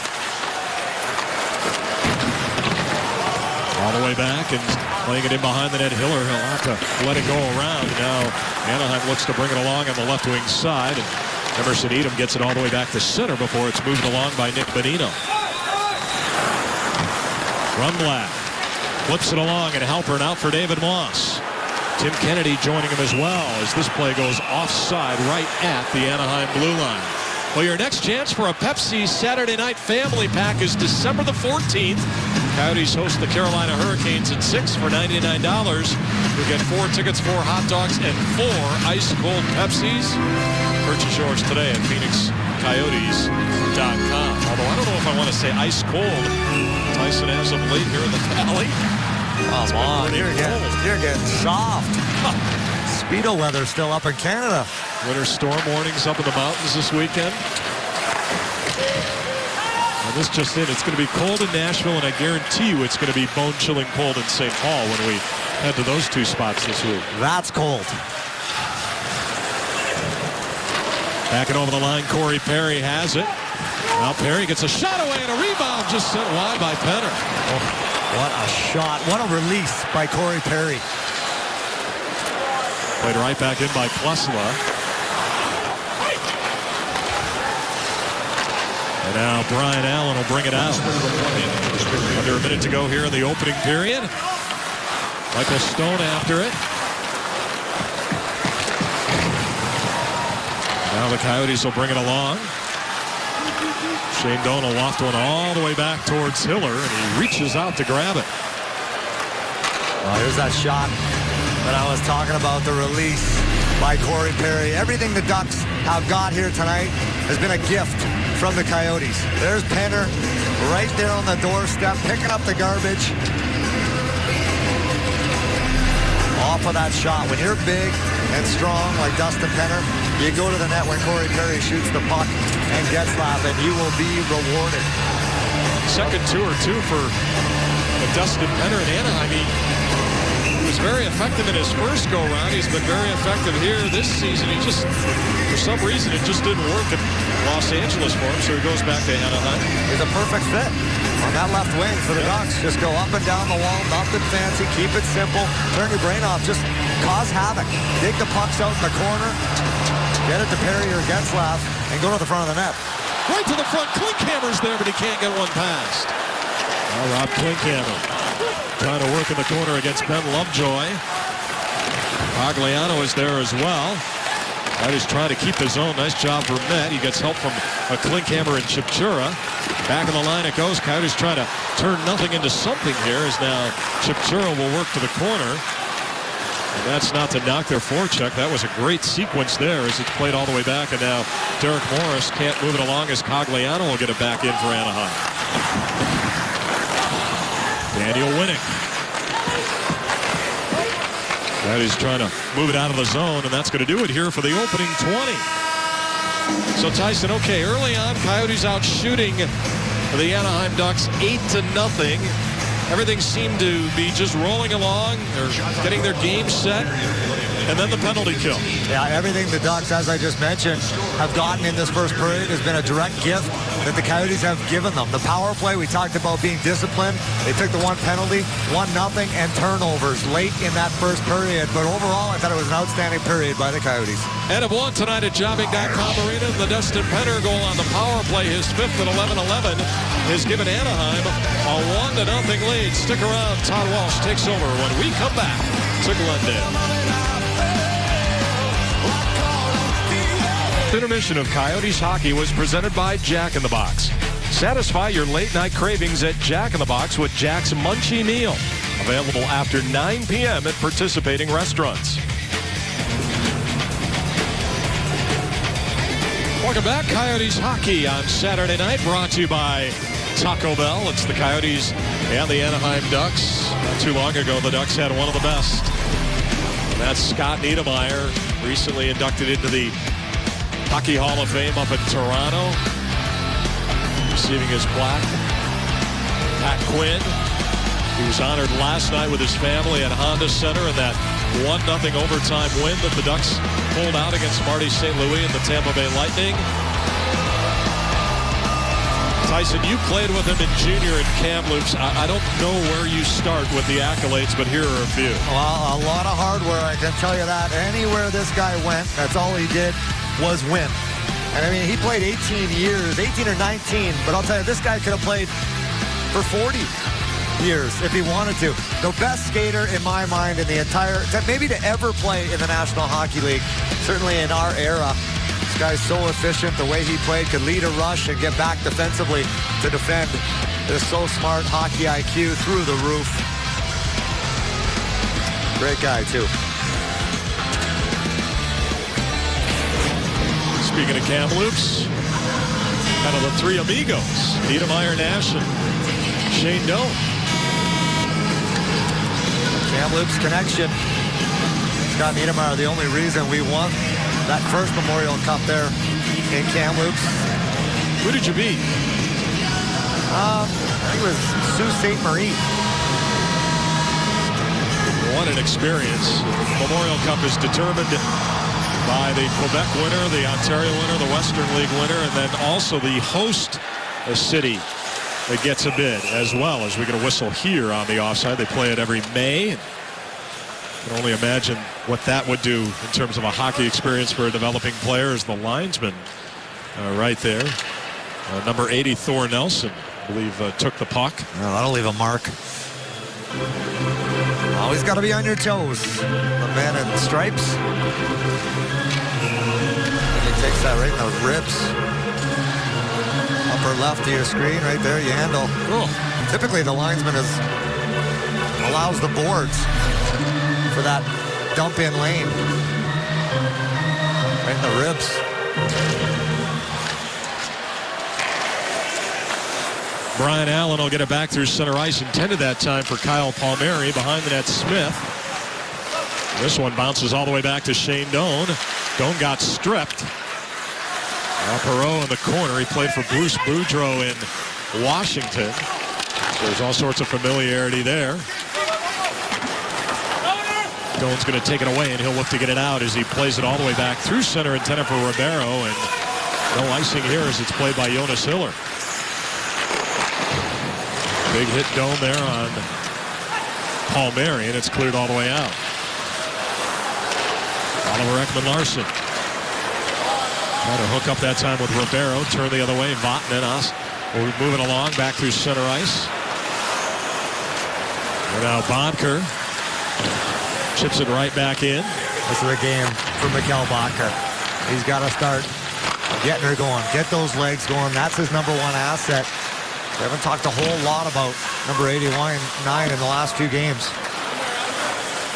All the way back and playing it in behind the net. Hiller, he'll have to let it go around. Now Anaheim looks to bring it along on the left wing side. And Emerson Edom gets it all the way back to center before it's moved along by Nick Bonino. Rundblad flips it along, and Halpern out for David Moss. Tim Kennedy joining him as well as this play goes offside right at the Anaheim blue line. Well, your next chance for a Pepsi Saturday Night Family Pack is December the 14th. Coyotes host the Carolina Hurricanes at 6 for $99. You'll get 4 tickets, 4 hot dogs, and 4 ice-cold Pepsis. Purchase yours today at PhoenixCoyotes.com. Although I don't know if I want to say ice-cold. Tyson has them late here in the Valley. Come on, you're getting soft. Speedo weather still up in Canada. Winter storm warnings up in the mountains this weekend. And this just in, it's going to be cold in Nashville, and I guarantee you it's going to be bone-chilling cold in St. Paul when we head to those 2 spots this week. That's cold. Backing over the line, Corey Perry has it. Now Perry gets a shot away and a rebound just sent wide by Penner. Oh, what a shot. What a release by Corey Perry. Played right back in by Klesla. And now Brian Allen will bring it out. Under a minute to go here in the opening period. Michael Stone after it. Now the Coyotes will bring it along. Shane Doan will loft one all the way back towards Hiller, and he reaches out to grab it. Well, here's that shot that I was talking about, the release by Corey Perry. Everything the Ducks have got here tonight has been a gift from the Coyotes. There's Penner right there on the doorstep, picking up the garbage. Off of that shot. When you're big and strong like Dustin Penner, you go to the net when Corey Perry shoots the puck and gets that, and you will be rewarded. Second 2 or 2 for Dustin Penner in Anaheim. He was very effective in his first go-round. He's been very effective here this season. He just, for some reason, it just didn't work in Los Angeles for him, so he goes back to Anaheim. He's a perfect fit on that left wing for the Ducks. Just go up and down the wall, nothing fancy, keep it simple, turn your brain off, just cause havoc. Dig the pucks out in the corner, get it to Perry or Getzlaf, and go to the front of the net. Right to the front. Klinkhammer's there, but he can't get one past. Now Rob Klinkhammer trying to work in the corner against Ben Lovejoy. Cogliano is there as well. Coyotes trying to keep the zone. Nice job for Met. He gets help from a Klinkhammer and Chipchura. Back in the line it goes. Coyotes trying to turn nothing into something here as now Chipchura will work to the corner. And that's not to knock their forecheck. That was a great sequence there as it's played all the way back. And now Derek Morris can't move it along as Cogliano will get it back in for Anaheim. Daniel Winnick. Coyotes trying to move it out of the zone, and that's going to do it here for the opening 20. So Tyson, okay, early on, Coyotes out shooting the Anaheim Ducks 8-0. Everything seemed to be just rolling along. They're getting their game set. And then the penalty kill. Yeah, everything the Ducks, as I just mentioned, have gotten in this first period has been a direct gift that the Coyotes have given them. The power play, we talked about being disciplined. They took the one penalty, 1-0, and turnovers late in that first period. But overall, I thought it was an outstanding period by the Coyotes. And have won tonight at Jobbing.com Arena. The Dustin Penner goal on the power play, his 5th at 11-11, has given Anaheim a 1-0 lead. Stick around. Todd Walsh takes over when we come back to Glendale. Intermission of Coyotes hockey was presented by Jack in the Box. Satisfy your late night cravings at Jack in the Box with Jack's Munchie Meal. Available after 9 p.m. at participating restaurants. Welcome back. Coyotes hockey on Saturday night, brought to you by Taco Bell. It's the Coyotes and the Anaheim Ducks. Not too long ago, the Ducks had one of the best. And that's Scott Niedermayer, recently inducted into the Hockey Hall of Fame up in Toronto, receiving his plaque. Pat Quinn, he was honored last night with his family at Honda Center in that 1-0 overtime win that the Ducks pulled out against Marty St. Louis and the Tampa Bay Lightning. Tyson, you played with him in junior in Kamloops. I don't know where you start with the accolades, but here are a few. Well, a lot of hard work, I can tell you that. Anywhere this guy went, that's all he did was win. And I mean, he played 18 years, 18 or 19, but I'll tell you, this guy could have played for 40 years if he wanted to. The best skater in my mind in the entire, maybe to ever play in the National Hockey League, certainly in our era. This guy's so efficient. The way he played, could lead a rush and get back defensively to defend. They're so smart, hockey IQ through the roof. Great guy, too. Speaking of Kamloops, kind of the three amigos, Niedermayer, Nash, and Shane Doan. Kamloops connection. Scott Niedermayer, the only reason we won that first Memorial Cup there in Kamloops. Who did you beat? I think it was Sault Ste. Marie. What an experience. The Memorial Cup is determined by the Quebec winner, the Ontario winner, the Western League winner, and then also the host city that gets a bid as well. As we get a whistle here on the offside. They play it every May. I can only imagine what that would do in terms of a hockey experience for a developing player as the linesman right there. Number 80, Thor Nelson, I believe, took the puck. Well, that'll leave a mark. Always got to be on your toes. The man in stripes. He takes that right in the ribs. Upper left of your screen, right there, you handle. Oh. Typically, the linesman allows the boards for that dump in lane. Right in the ribs. Brian Allen will get it back through center ice. Intended that time for Kyle Palmieri. Behind the net, Smith. This one bounces all the way back to Shane Doan. Doan got stripped. Perreault in the corner. He played for Bruce Boudreau in Washington. So there's all sorts of familiarity there. Doan's going to take it away, and he'll look to get it out as he plays it all the way back through center, intended for Ribeiro. And no icing here as it's played by Jonas Hiller. Big hit Doan there on Palmieri, and it's cleared all the way out. Oliver Ekman-Larsson trying to hook up that time with Ribeiro. Turn the other way. Vatanen will move it along back through center ice. And now Bodker chips it right back in. This is a game for Mikkel Bodker. He's got to start getting her going, get those legs going. That's his number one asset. We haven't talked a whole lot about number 89 in the last few games.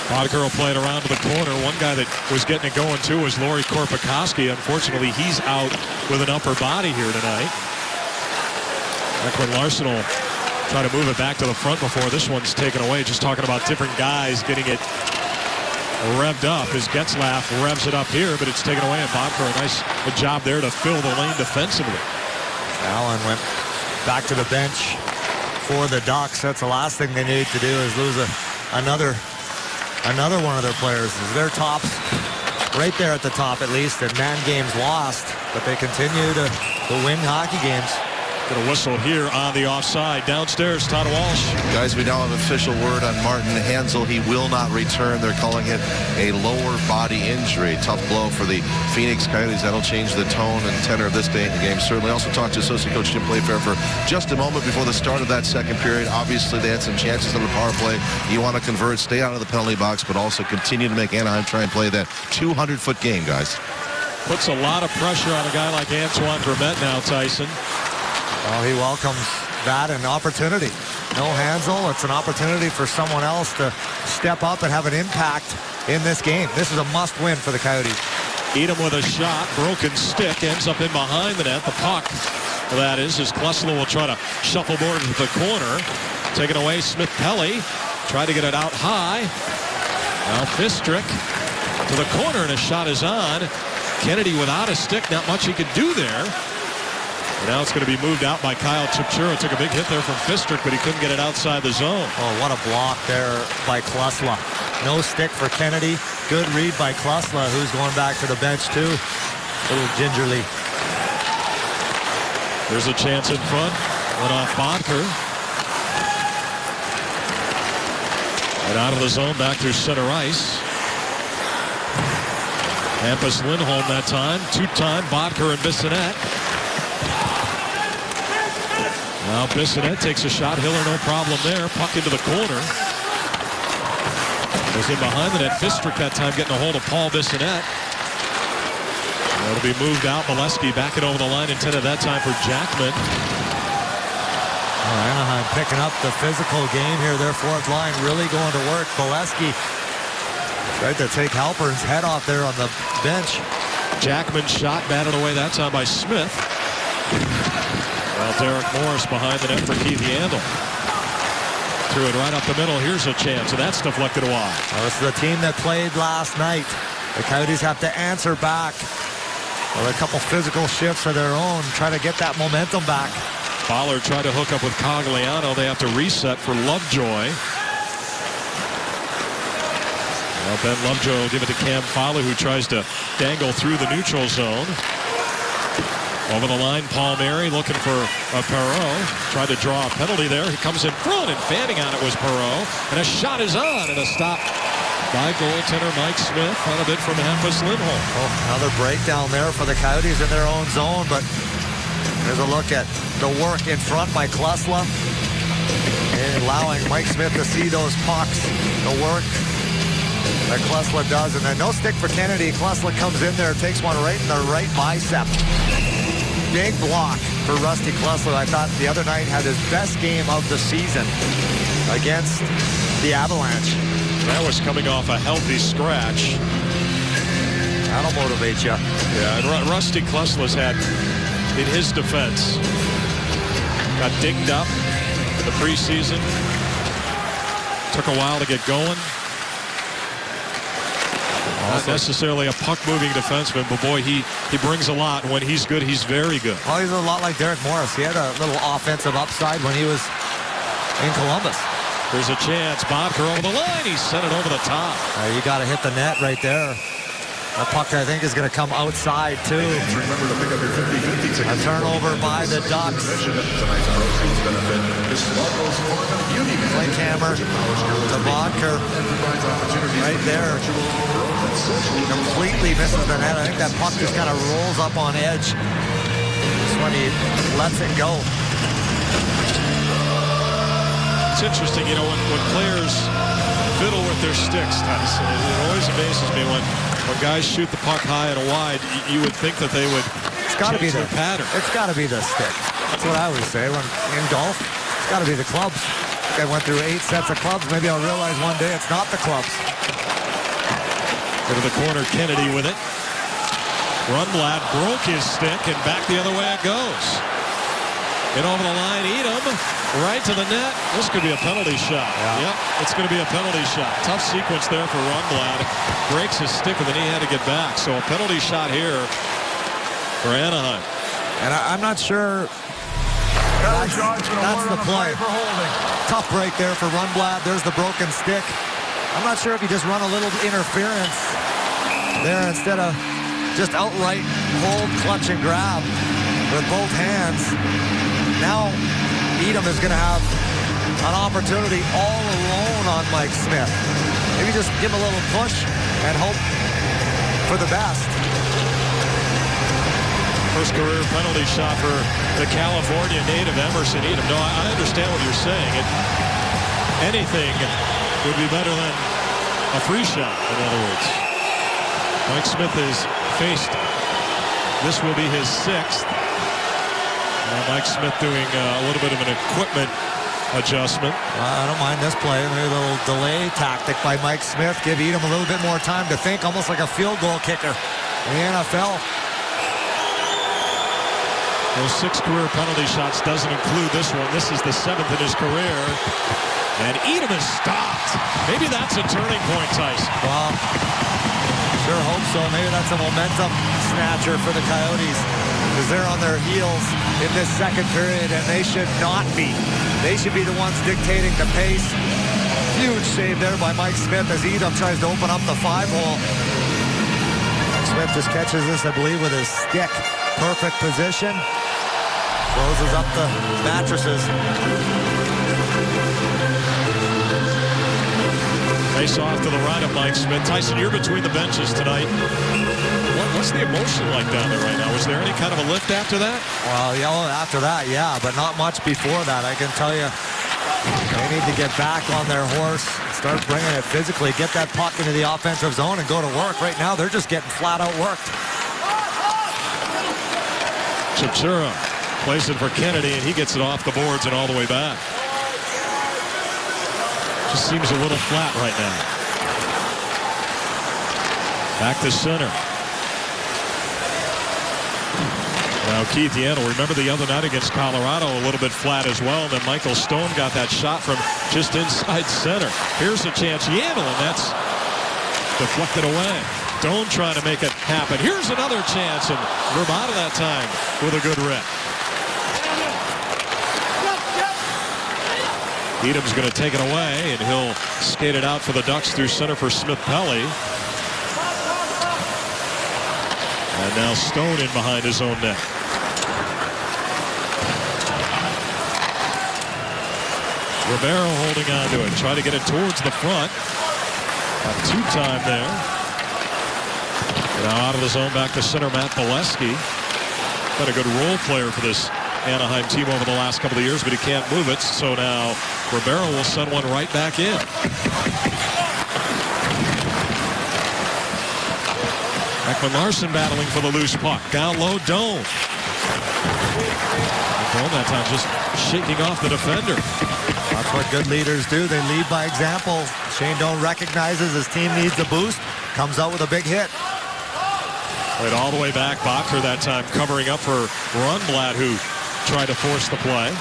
Bodker will play it around to the corner. One guy that was getting it going too was Lori Korpikoski. Unfortunately, he's out with an upper body here tonight. Ekman Larson will try to move it back to the front before this one's taken away. Just talking about different guys getting it revved up as Getzlaff revs it up here, but it's taken away. And Bodker, a nice job there to fill the lane defensively. Allen went back to the bench for the Ducks. That's the last thing they need to do is lose another one of their players. Their tops right there at the top at least, and man games lost, but they continue to win hockey games. Going to whistle here on the offside. Downstairs, Todd Walsh. Guys, we now have official word on Martin Hansel. He will not return. They're calling it a lower body injury. Tough blow for the Phoenix Coyotes. That'll change the tone and tenor of this day in the game. Certainly also talked to associate coach Jim Playfair for just a moment before the start of that second period. Obviously, they had some chances on the power play. You want to convert, stay out of the penalty box, but also continue to make Anaheim try and play that 200-foot game, guys. Puts a lot of pressure on a guy like Antoine Vermette now, Tyson. Well, he welcomes that an opportunity. No Hansel, it's an opportunity for someone else to step up and have an impact in this game. This is a must-win for the Coyotes. Edom with a shot, broken stick, ends up in behind the net. The puck, that is, as Klesla will try to shuffleboard into the corner. Taken away, Smith-Pelly. Tried to get it out high. Now Fistrick to the corner, and a shot is on. Kennedy without a stick, not much he could do there. Now it's going to be moved out by Kyle Chipchura. Took a big hit there from Fistrick, but he couldn't get it outside the zone. Oh, what a block there by Klesla. No stick for Kennedy. Good read by Klesla, who's going back to the bench too. A little gingerly. There's a chance in front. Went off Bodker. And out of the zone, back through center ice. Hampus Lindholm that time. Two-time Bodker and Bissonnette. Now Bissonnette takes a shot. Hiller no problem there. Puck into the corner. Goes in behind the net. Fistrick that time getting a hold of Paul Bissonnette. It'll be moved out. Molesky back it over the line. Intended that time for Jackman. Anaheim picking up the physical game here. Their fourth line really going to work. Molesky tried to take Halpern's head off there on the bench. Jackman shot batted away that time by Smith. Well, Derek Morris behind the net for Keith Yandel. Threw it right up the middle. Here's a chance, and that's deflected wide. Well, this is the team that played last night. The Coyotes have to answer back. Well, a couple physical shifts of their own, try to get that momentum back. Ballard tried to hook up with Cogliano. They have to reset for Lovejoy. Well, Ben Lovejoy will give it to Cam Fowler, who tries to dangle through the neutral zone. Over the line, Palmieri looking for a Perreault. Tried to draw a penalty there. He comes in front, and fanning on it was Perreault. And a shot is on, and a stop by goaltender Mike Smith on a bit from Hampus Lindholm. Oh, another breakdown there for the Coyotes in their own zone, but here's a look at the work in front by Klesla. And allowing Mike Smith to see those pucks, the work that Klesla does. And then no stick for Kennedy. Klesla comes in there, takes one right in the right bicep. Big block for Rusty Klesla. I thought the other night had his best game of the season against the Avalanche. That was coming off a healthy scratch. That'll motivate you. Yeah, and Rusty Klesla's had, in his defense, got dinged up in the preseason. Took a while to get going. Not necessarily a puck-moving defenseman, but boy, he brings a lot. And when he's good, he's very good. Well, he's a lot like Derek Morris. He had a little offensive upside when he was in Columbus. There's a chance. Bodker over the line. He sent it over the top. You got to hit the net right there. That puck, I think, is going to come outside, too. Remember to pick up your 50/50 tickets. A turnover by the Ducks. Tonight's proceeds benefit the Smuggler's Farm Beauty Man. Clinkhammer to Bodker. Right there. Completely misses the net. I think that puck just kind of rolls up on edge. Just when he lets it go. It's interesting, you know, when players fiddle with their sticks, Tyson. It always amazes me when guys shoot the puck high and wide. You would think that they would change their pattern. It's got to be the stick. That's what I always say when in golf. It's got to be the clubs. I went through 8 sets of clubs. Maybe I'll realize one day it's not the clubs. Into the corner, Kennedy with it. Rundblad broke his stick, and back the other way it goes. In over the line, Edom, right to the net. This could be a penalty shot. Yeah. Yep, it's going to be a penalty shot. Tough sequence there for Rundblad. Breaks his stick, and then he had to get back. So a penalty shot here for Anaheim. And I'm not sure that's the play. Tough break there for Rundblad. There's the broken stick. I'm not sure if you just run a little interference there instead of just outright hold, clutch, and grab with both hands. Now Edom is going to have an opportunity all alone on Mike Smith. Maybe just give him a little push and hope for the best. First career penalty shot for the California native Emerson Edom. No, I understand what you're saying. Anything would be better than a free shot, in other words. Mike Smith has faced, this will be his 6th. Mike Smith doing a little bit of an equipment adjustment. I don't mind this play. Maybe a little delay tactic by Mike Smith. Give Edom a little bit more time to think, almost like a field goal kicker in the NFL. Those 6 career penalty shots doesn't include this one. This is the 7th in his career. And Edom is stopped. Maybe that's a turning point, Tyson. Well, sure hope so. Maybe that's a momentum snatcher for the Coyotes, because they're on their heels in this second period, and they should not be. They should be the ones dictating the pace. Huge save there by Mike Smith as Edom tries to open up the 5-hole. Mike Smith just catches this, I believe, with his stick. Perfect position. Closes up the mattresses. Face off to the right of Mike Smith. Tyson, you're between the benches tonight. What's the emotion like down there right now? Was there any kind of a lift after that? Well, after that, yeah, but not much before that. I can tell you, they need to get back on their horse, start bringing it physically, get that puck into the offensive zone and go to work. Right now, they're just getting flat out worked. Chipchura plays it for Kennedy, and he gets it off the boards and all the way back. Just seems a little flat right now. Back to center. Now Keith Yandle, remember the other night against Colorado, a little bit flat as well. And then Michael Stone got that shot from just inside center. Here's a chance, Yandle, and that's deflected away. Stone trying to make it happen. Here's another chance, and Vermont that time with a good rip. Edom's going to take it away, and he'll skate it out for the Ducks through center for Smith-Pelly. And now Stone in behind his own net. Ribeiro holding on to it, trying to get it towards the front. Got 2-time there. Now out of the zone, back to center, Matt Bolesky. Been a good role player for this Anaheim team over the last couple of years, but he can't move it. So now Ribeiro will send one right back in. Ekman-Larsson battling for the loose puck. Down low, Doan. Doan that time just shaking off the defender. That's what good leaders do. They lead by example. Shane Doan recognizes his team needs a boost. Comes out with a big hit. Played all the way back. Boxer that time covering up for Rundblad, who tried to force the play.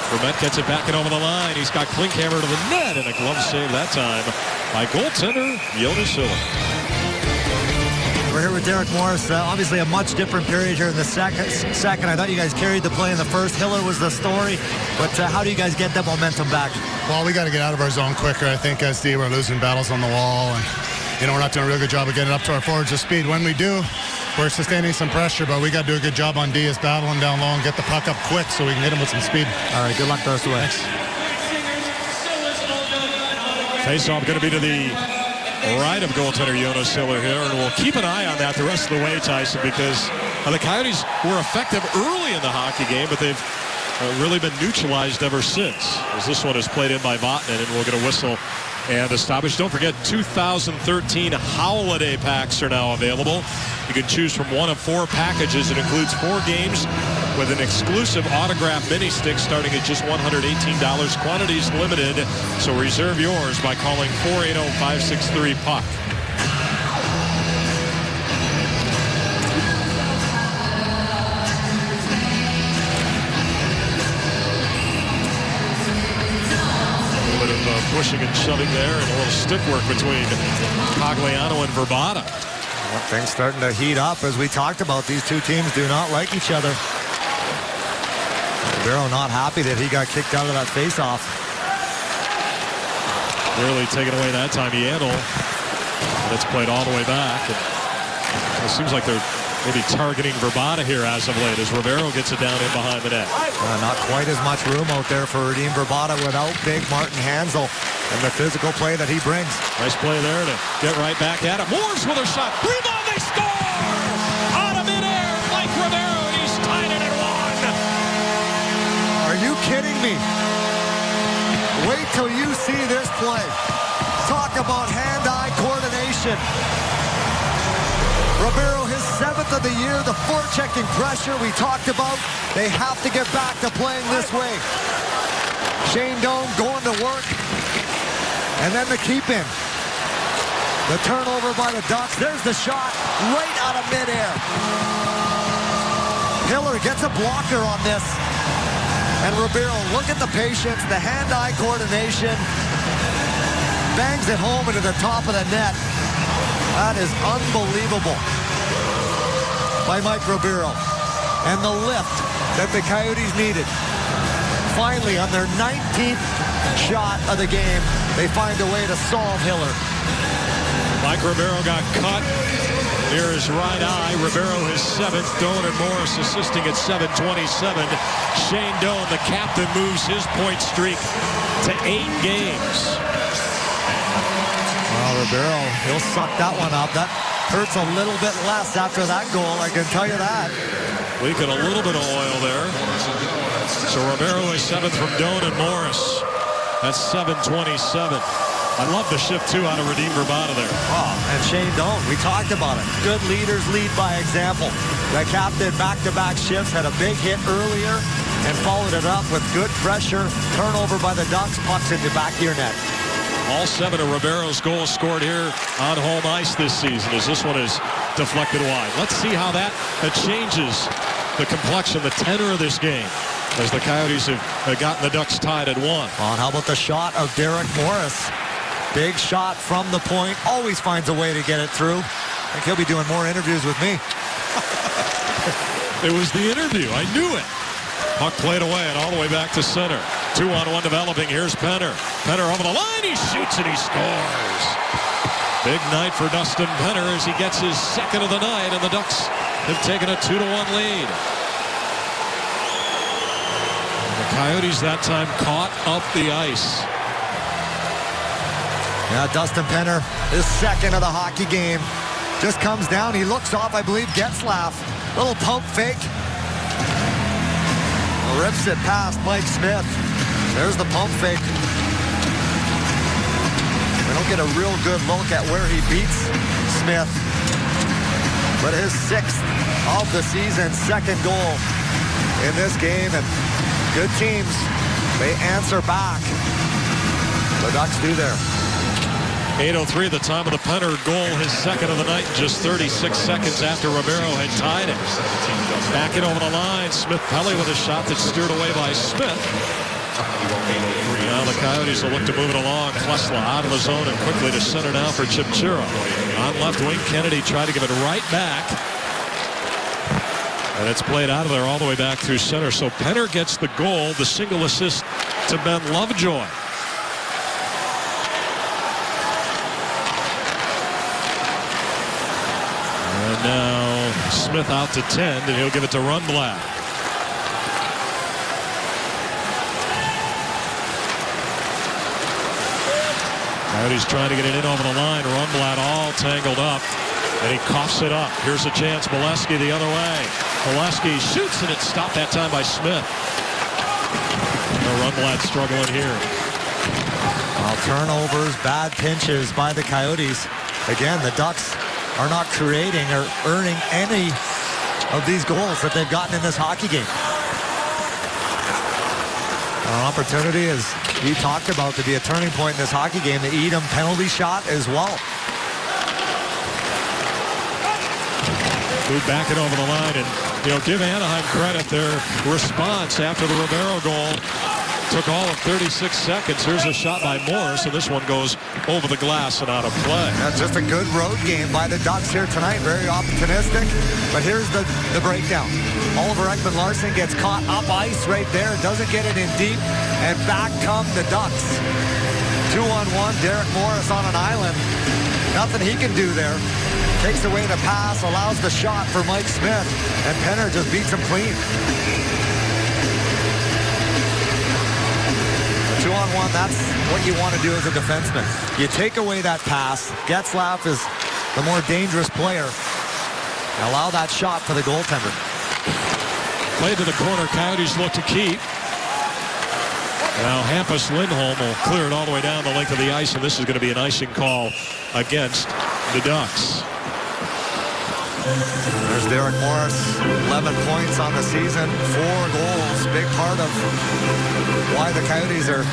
Vermette gets it back and over the line. He's got Klinkhammer to the net, and a glove save that time by goaltender Jonas Hiller. We're here with Derek Morris. Obviously a much different period here in the second. I thought you guys carried the play in the first. Hiller was the story. But how do you guys get that momentum back? Well, we got to get out of our zone quicker. I think SD, we're losing battles on the wall, and we're not doing a real good job of getting up to our forwards of speed. When we do, we're sustaining some pressure, but we got to do a good job on Diaz battling down low and get the puck up quick so we can hit him with some speed. All right, good luck the rest of the way. Face-off going to be to the right of goaltender Jonas Hiller here, and we'll keep an eye on that the rest of the way, Tyson, because the Coyotes were effective early in the hockey game, but they've really been neutralized ever since, as this one is played in by Vatanen, and we'll get a whistle and the stoppage. Don't forget, 2013 holiday packs are now available. You can choose from one of 4 packages. It includes 4 games with an exclusive autograph mini stick starting at just $118. Quantities limited, so reserve yours by calling 480-563-PUCK. Pushing and shoving there, and a little stick work between Cogliano and Vrbata. Well, things starting to heat up. As we talked about, these two teams do not like each other. Ribeiro not happy that he got kicked out of that faceoff. Really taking away that time, Yandel. That's played all the way back. And it seems like they're maybe targeting Vrbata here as of late as Ribeiro gets it down in behind the net. Not quite as much room out there for Radim Vrbata without big Martin Hanzal and the physical play that he brings. Nice play there to get right back at it. Moores with a shot. Rebound, they score! Out of midair, Mike Ribeiro, and he's tied it at 1. Are you kidding me? Wait till you see this play. Talk about hand-eye coordination. Ribeiro, his 7th of the year, the forechecking pressure we talked about. They have to get back to playing this way. Shane Doan going to work. And then the keep in. The turnover by the Ducks. There's the shot right out of midair. Hiller gets a blocker on this. And Ribeiro, look at the patience, the hand-eye coordination. Bangs it home into the top of the net. That is unbelievable by Mike Ribeiro. And the lift that the Coyotes needed. Finally, on their 19th shot of the game, they find a way to solve Hiller. Mike Ribeiro got cut near his right eye. Ribeiro his 7th. Doan and Morris assisting at 7:27. Shane Doan, the captain, moves his point streak to 8 games. Well, Ribeiro, he'll suck that one up. That hurts a little bit less after that goal, I can tell you that. Leaking a little bit of oil there. So Ribeiro is 7th from Doan and Morris. That's 7:27. I love the shift, too, out of Radim Vrbata there. Oh, and Shane Doan, we talked about it. Good leaders lead by example. The captain back-to-back shifts, had a big hit earlier and followed it up with good pressure. Turnover by the Ducks, pucks into back of your net. All 7 of Ribeiro's goals scored here on home ice this season as this one is deflected wide. Let's see how that changes the complexion, the tenor of this game, as the Coyotes have gotten the Ducks tied at 1. Well, and how about the shot of Derek Morris? Big shot from the point. Always finds a way to get it through. I think he'll be doing more interviews with me. It was the interview. I knew it. Puck played away and all the way back to center. 2-on-1 developing. Here's Penner. Penner over the line. He shoots and he scores. Big night for Dustin Penner as he gets his 2nd of the night, and the Ducks have taken a 2-1 lead. The Coyotes that time caught up the ice. Yeah, Dustin Penner, his 2nd of the hockey game. Just comes down. He looks off, I believe, Getzlaf. Little pump fake. Rips it past Mike Smith. There's the pump fake. We don't get a real good look at where he beats Smith. But his 6th of the season, 2nd goal in this game. And good teams, they answer back. The Ducks do there. 8:03, the time of the Penner goal, his 2nd of the night, just 36 seconds after Ribeiro had tied it. Back it over the line, Smith-Pelly with a shot that's steered away by Smith. Now the Coyotes will look to move it along. Klesla out of the zone and quickly to center now for Chip Chiro. On left wing, Kennedy tried to give it right back. And it's played out of there all the way back through center. So Penner gets the goal, the single assist to Ben Lovejoy. And now Smith out to 10, and he'll give it to Rundblad. Coyotes trying to get it in over the line. Rundblad all tangled up, and he coughs it up. Here's a chance. Bolesky the other way. Bolesky shoots, and it's stopped that time by Smith. Rundblad struggling here. Well, turnovers, bad pinches by the Coyotes. Again, the Ducks are not creating or earning any of these goals that they've gotten in this hockey game. An opportunity, as you talked about, to be a turning point in this hockey game. The Edom penalty shot as well. We back it over the line, and give Anaheim credit. Their response after the Ribeiro goal took all of 36 seconds. Here's a shot by Morris, and this one goes over the glass and out of play. That's just a good road game by the Ducks here tonight. Very opportunistic. But here's the breakdown. Oliver Ekman-Larsson gets caught up ice right there. Doesn't get it in deep. And back come the Ducks. 2-on-1. Derek Morris on an island. Nothing he can do there. Takes away the pass. Allows the shot for Mike Smith. And Penner just beats him clean. 2-on-1, that's what you want to do as a defenseman. You take away that pass. Getzlaf is the more dangerous player. Allow that shot for the goaltender. Play to the corner. Coyotes look to keep. Now Hampus Lindholm will clear it all the way down the length of the ice, and this is going to be an icing call against the Ducks. There's Derek Morris, 11 points on the season, 4 goals. Big part of why the Coyotes are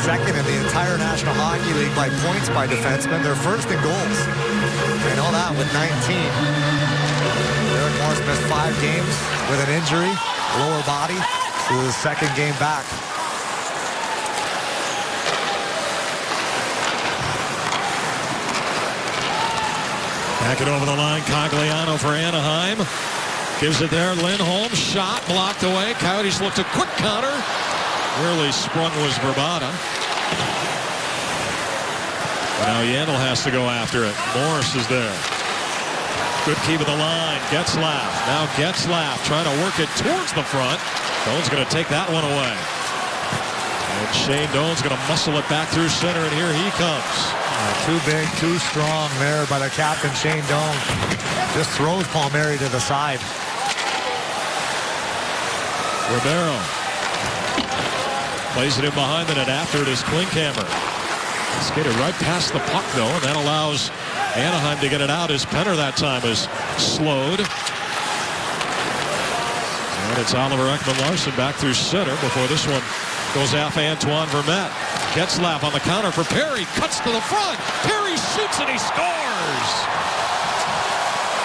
second in the entire National Hockey League by points by defensemen. They're first in goals. I know that with 19. Derek Morris missed 5 games with an injury, lower body. This is his second game back. Back it over the line. Cogliano for Anaheim. Gives it there. Lindholm. Shot blocked away. Coyotes looked a quick counter. Nearly sprung was Verbata. Now Yandel has to go after it. Morris is there. Good keep of the line. Getzlaf. Now Getzlaf trying to work it towards the front. Doan's going to take that one away. And Shane Doan's going to muscle it back through center, and here he comes. Too big, too strong there by the captain, Shane Doan. Just throws Palmieri to the side. Ribeiro plays it in behind the net. After it is Klinkhammer. Skated right past the puck, though, and that allows Anaheim to get it out as Penner that time is slowed. And it's Oliver Ekman-Larsson back through center before this one goes off Antoine Vermette. Getzlaf on the counter for Perry. Cuts to the front. Perry shoots and he scores.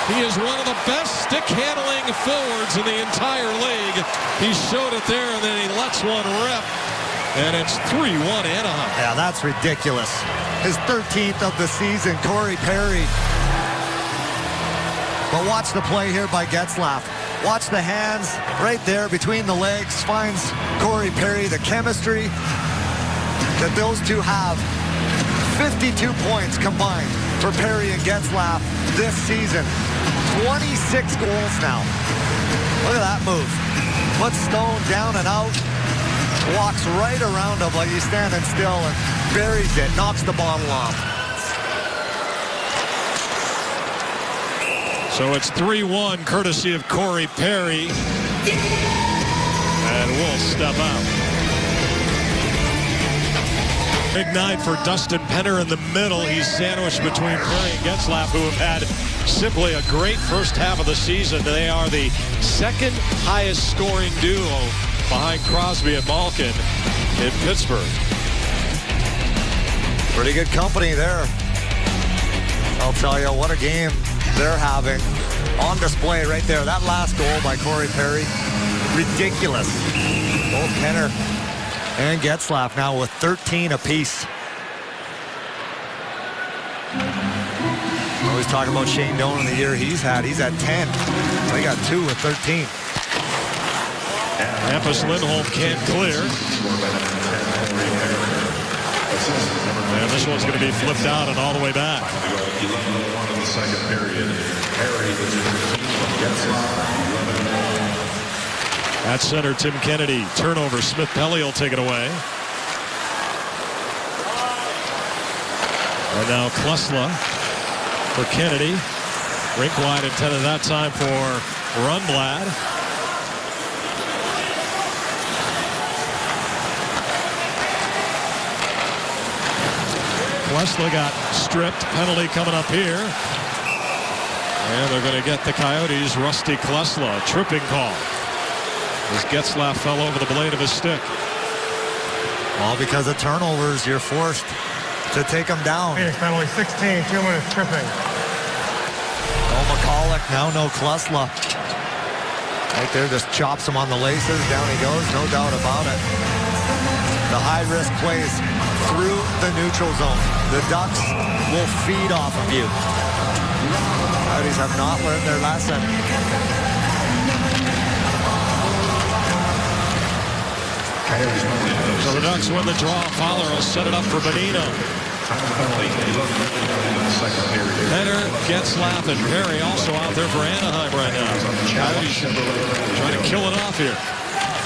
He is one of the best stick-handling forwards in the entire league. He showed it there, and then he lets one rip. And it's 3-1 Anaheim. Yeah, that's ridiculous. His 13th of the season, Corey Perry. But watch the play here by Getzlaf. Watch the hands right there between the legs. Finds Corey Perry. The chemistry that those two have. 52 points combined for Perry and Getzlaf this season. 26 goals now. Look at that move. Puts Stone down and out. Walks right around him like he's standing still and buries it. Knocks the bottle off. So it's 3-1 courtesy of Corey Perry. And we'll step out. Big night for Dustin Penner in the middle. He's sandwiched between Perry and Getzlaf, who have had simply a great first half of the season. They are the second highest scoring duo behind Crosby and Malkin in Pittsburgh. Pretty good company there. I'll tell you, what a game they're having. On display right there. That last goal by Corey Perry, ridiculous. Both Penner and Getzlaf now with 13 apiece. Always talking about Shane Doan in the year he's had. He's at 10. They got 2 with 13. Hampus Lindholm can't clear. And this one's going to be flipped out and all the way back. 11-1 in the second period. Perry is 13. At center, Tim Kennedy. Turnover. Smith Pelly will take it away. And now Klesla for Kennedy. Rink wide intended that time for Rundblad. Klesla got stripped. Penalty coming up here. And they're going to get the Coyotes Rusty Klesla. Tripping call. As Getzlaf fell over the blade of his stick. All because of turnovers, you're forced to take them down. Phoenix penalty 16, 2 minutes tripping. Oh, McCulloch, now no Klesla. Right there, just chops him on the laces. Down he goes, no doubt about it. The high-risk plays through the neutral zone. The Ducks will feed off of you. Coyotes have not learned their lesson. So the Ducks win the draw. Fowler will set it up for Bonino. Penner, Getzlaf, and Perry also out there for Anaheim right now. Coyotes trying to kill it off here.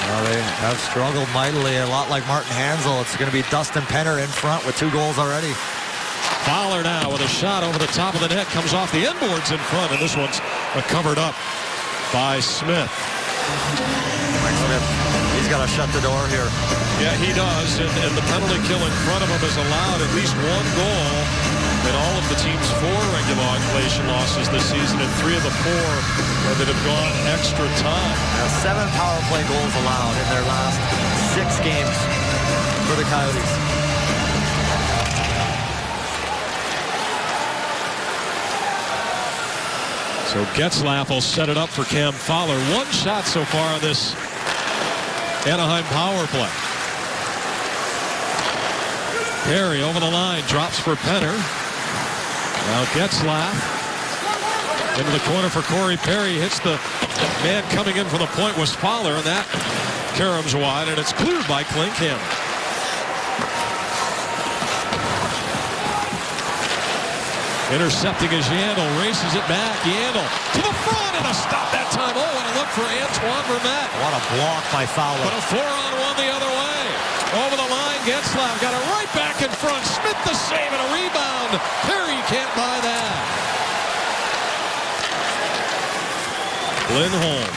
Well, they have struggled mightily, a lot like Martin Hanzal. It's going to be Dustin Penner in front with 2 goals already. Fowler now with a shot over the top of the net. Comes off the inboards in front, and this one's covered up by Smith. Mike Smith, he's got to shut the door here. Yeah, he does, and the penalty kill in front of him has allowed at least 1 goal in all of the team's 4 regulation losses this season, and 3 of the 4 that have gone extra time. Now 7 power play goals allowed in their last 6 games for the Coyotes. So Getzlaf will set it up for Cam Fowler. 1 shot so far on this Anaheim power play. Perry over the line, drops for Penner. Now Getzlaf into the corner for Corey Perry. Hits the man coming in from the point was Fowler, and that caroms wide, and it's cleared by Klinghammer. Intercepting is Yandel, races it back. Yandel to the front, and a stop that time. Oh, and a look for Antoine Vermette. What a block by Fowler. But a 4-on-1 the other way. Over the line, Getzlaf got it right back in front. Smith the save and a rebound. Perry can't buy that. Lindholm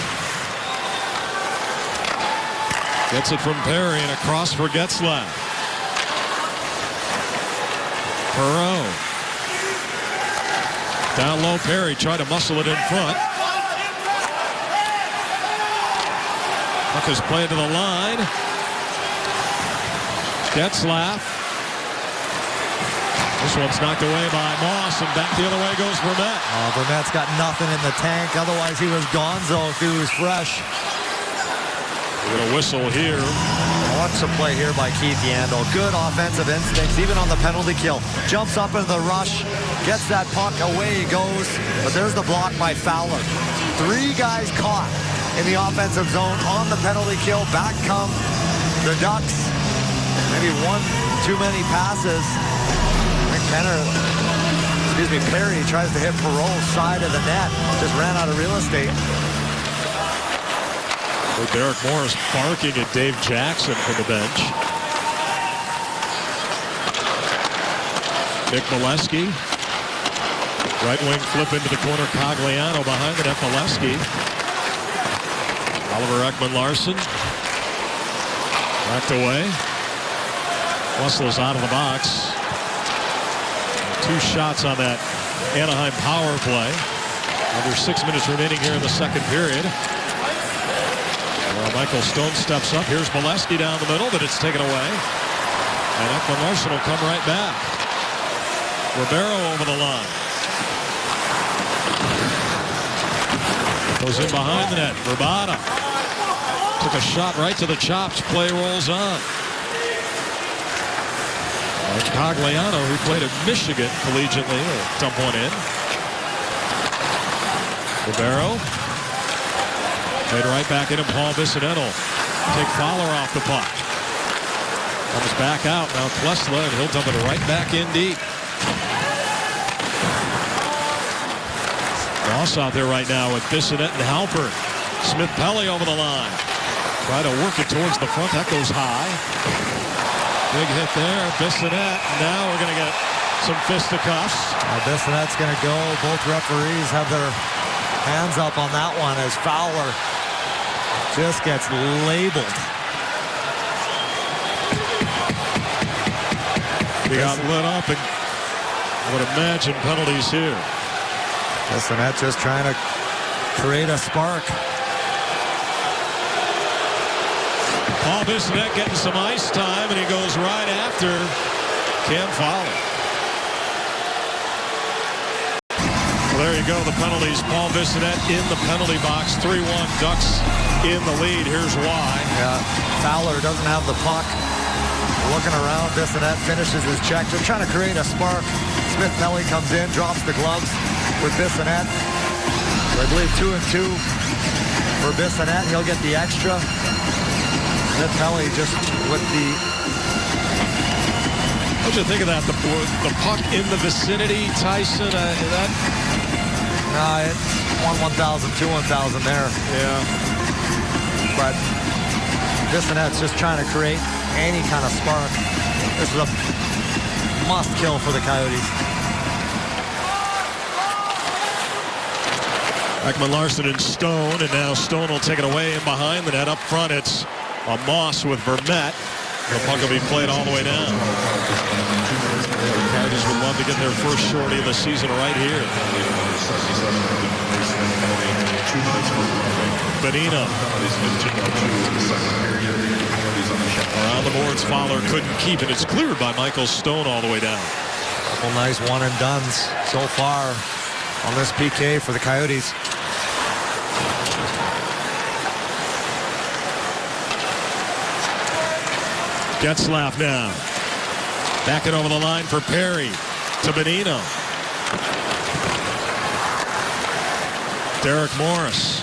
gets it from Perry and across for Getzlaf. Perreault. Down low, Perry tried to muscle it in front. Puck is played to the line. Getzlaf. This one's knocked away by Moss, and back the other way goes Vermette. Vermette's got nothing in the tank. Otherwise, he was gonzo if he was fresh. We're going to whistle here. What's the play here by Keith Yandel? Good offensive instincts, even on the penalty kill. Jumps up into the rush, gets that puck, away he goes. But there's the block by Fowler. 3 guys caught in the offensive zone on the penalty kill. Back come the Ducks. Maybe 1 too many passes. Perry tries to hit Perreault's side of the net. Just ran out of real estate. Derek Morris barking at Dave Jackson from the bench. Nick Molesky. Right wing flip into the corner. Cogliano behind the net. Molesky. Oliver Ekman-Larsson. Backed away. Wessels out of the box. 2 shots on that Anaheim power play. Under 6 minutes remaining here in the second period. Well, Michael Stone steps up. Here's Molesky down the middle, but it's taken away. And Ekman-Larsson will come right back. Ribeiro over the line. Goes in behind the net. Verbata took a shot right to the chops. Play rolls on. And Cogliano, who played at Michigan collegiately, will dump one in. Ribeiro. Made right back in, and Paul Bissonetto take Fowler off the puck. Comes back out. Now Klesla, and he'll dump it right back in deep. Ross out there right now with Bissonette and Halpern. Smith Pelly over the line. Try to work it towards the front. That goes high. Big hit there. Bissonette. Now we're going to get some fisticuffs. Bissonette's going to go. Both referees have their hands up on that one as Fowler just gets labeled. He got lit up, and I would imagine penalties here. Bissonnette just trying to create a spark. Paul Bissonnette getting some ice time, and he goes right after Cam Fowler. Well, there you go, the penalties. Paul Bissonnette in the penalty box. 3-1, Ducks in the lead. Here's why. Yeah, Fowler doesn't have the puck. Looking around, Bissonnette finishes his check. They're trying to create a spark. Smith-Pelly comes in, drops the gloves with Bissonnette. So I believe 2 and 2 for Bissonnette. He'll get the extra. Smith-Pelly just with the... What'd you think of that? The puck in the vicinity, Tyson? That... It's 1,000, 2,000 there. Yeah. But Bissonnette's just trying to create any kind of spark. This is a must kill for the Coyotes. Ekman-Larsson and Stone, and now Stone will take it away and behind the net. Up front, it's a Moss with Vermette. The puck will be played all the way down. The Coyotes would love to get their first shorty of the season right here. Bonino. Around the boards, Fowler couldn't keep it. It's cleared by Michael Stone all the way down. Couple nice one and dones so far on this PK for the Coyotes. Getzlaf now. Back it over the line for Perry to Bonino. Derek Morris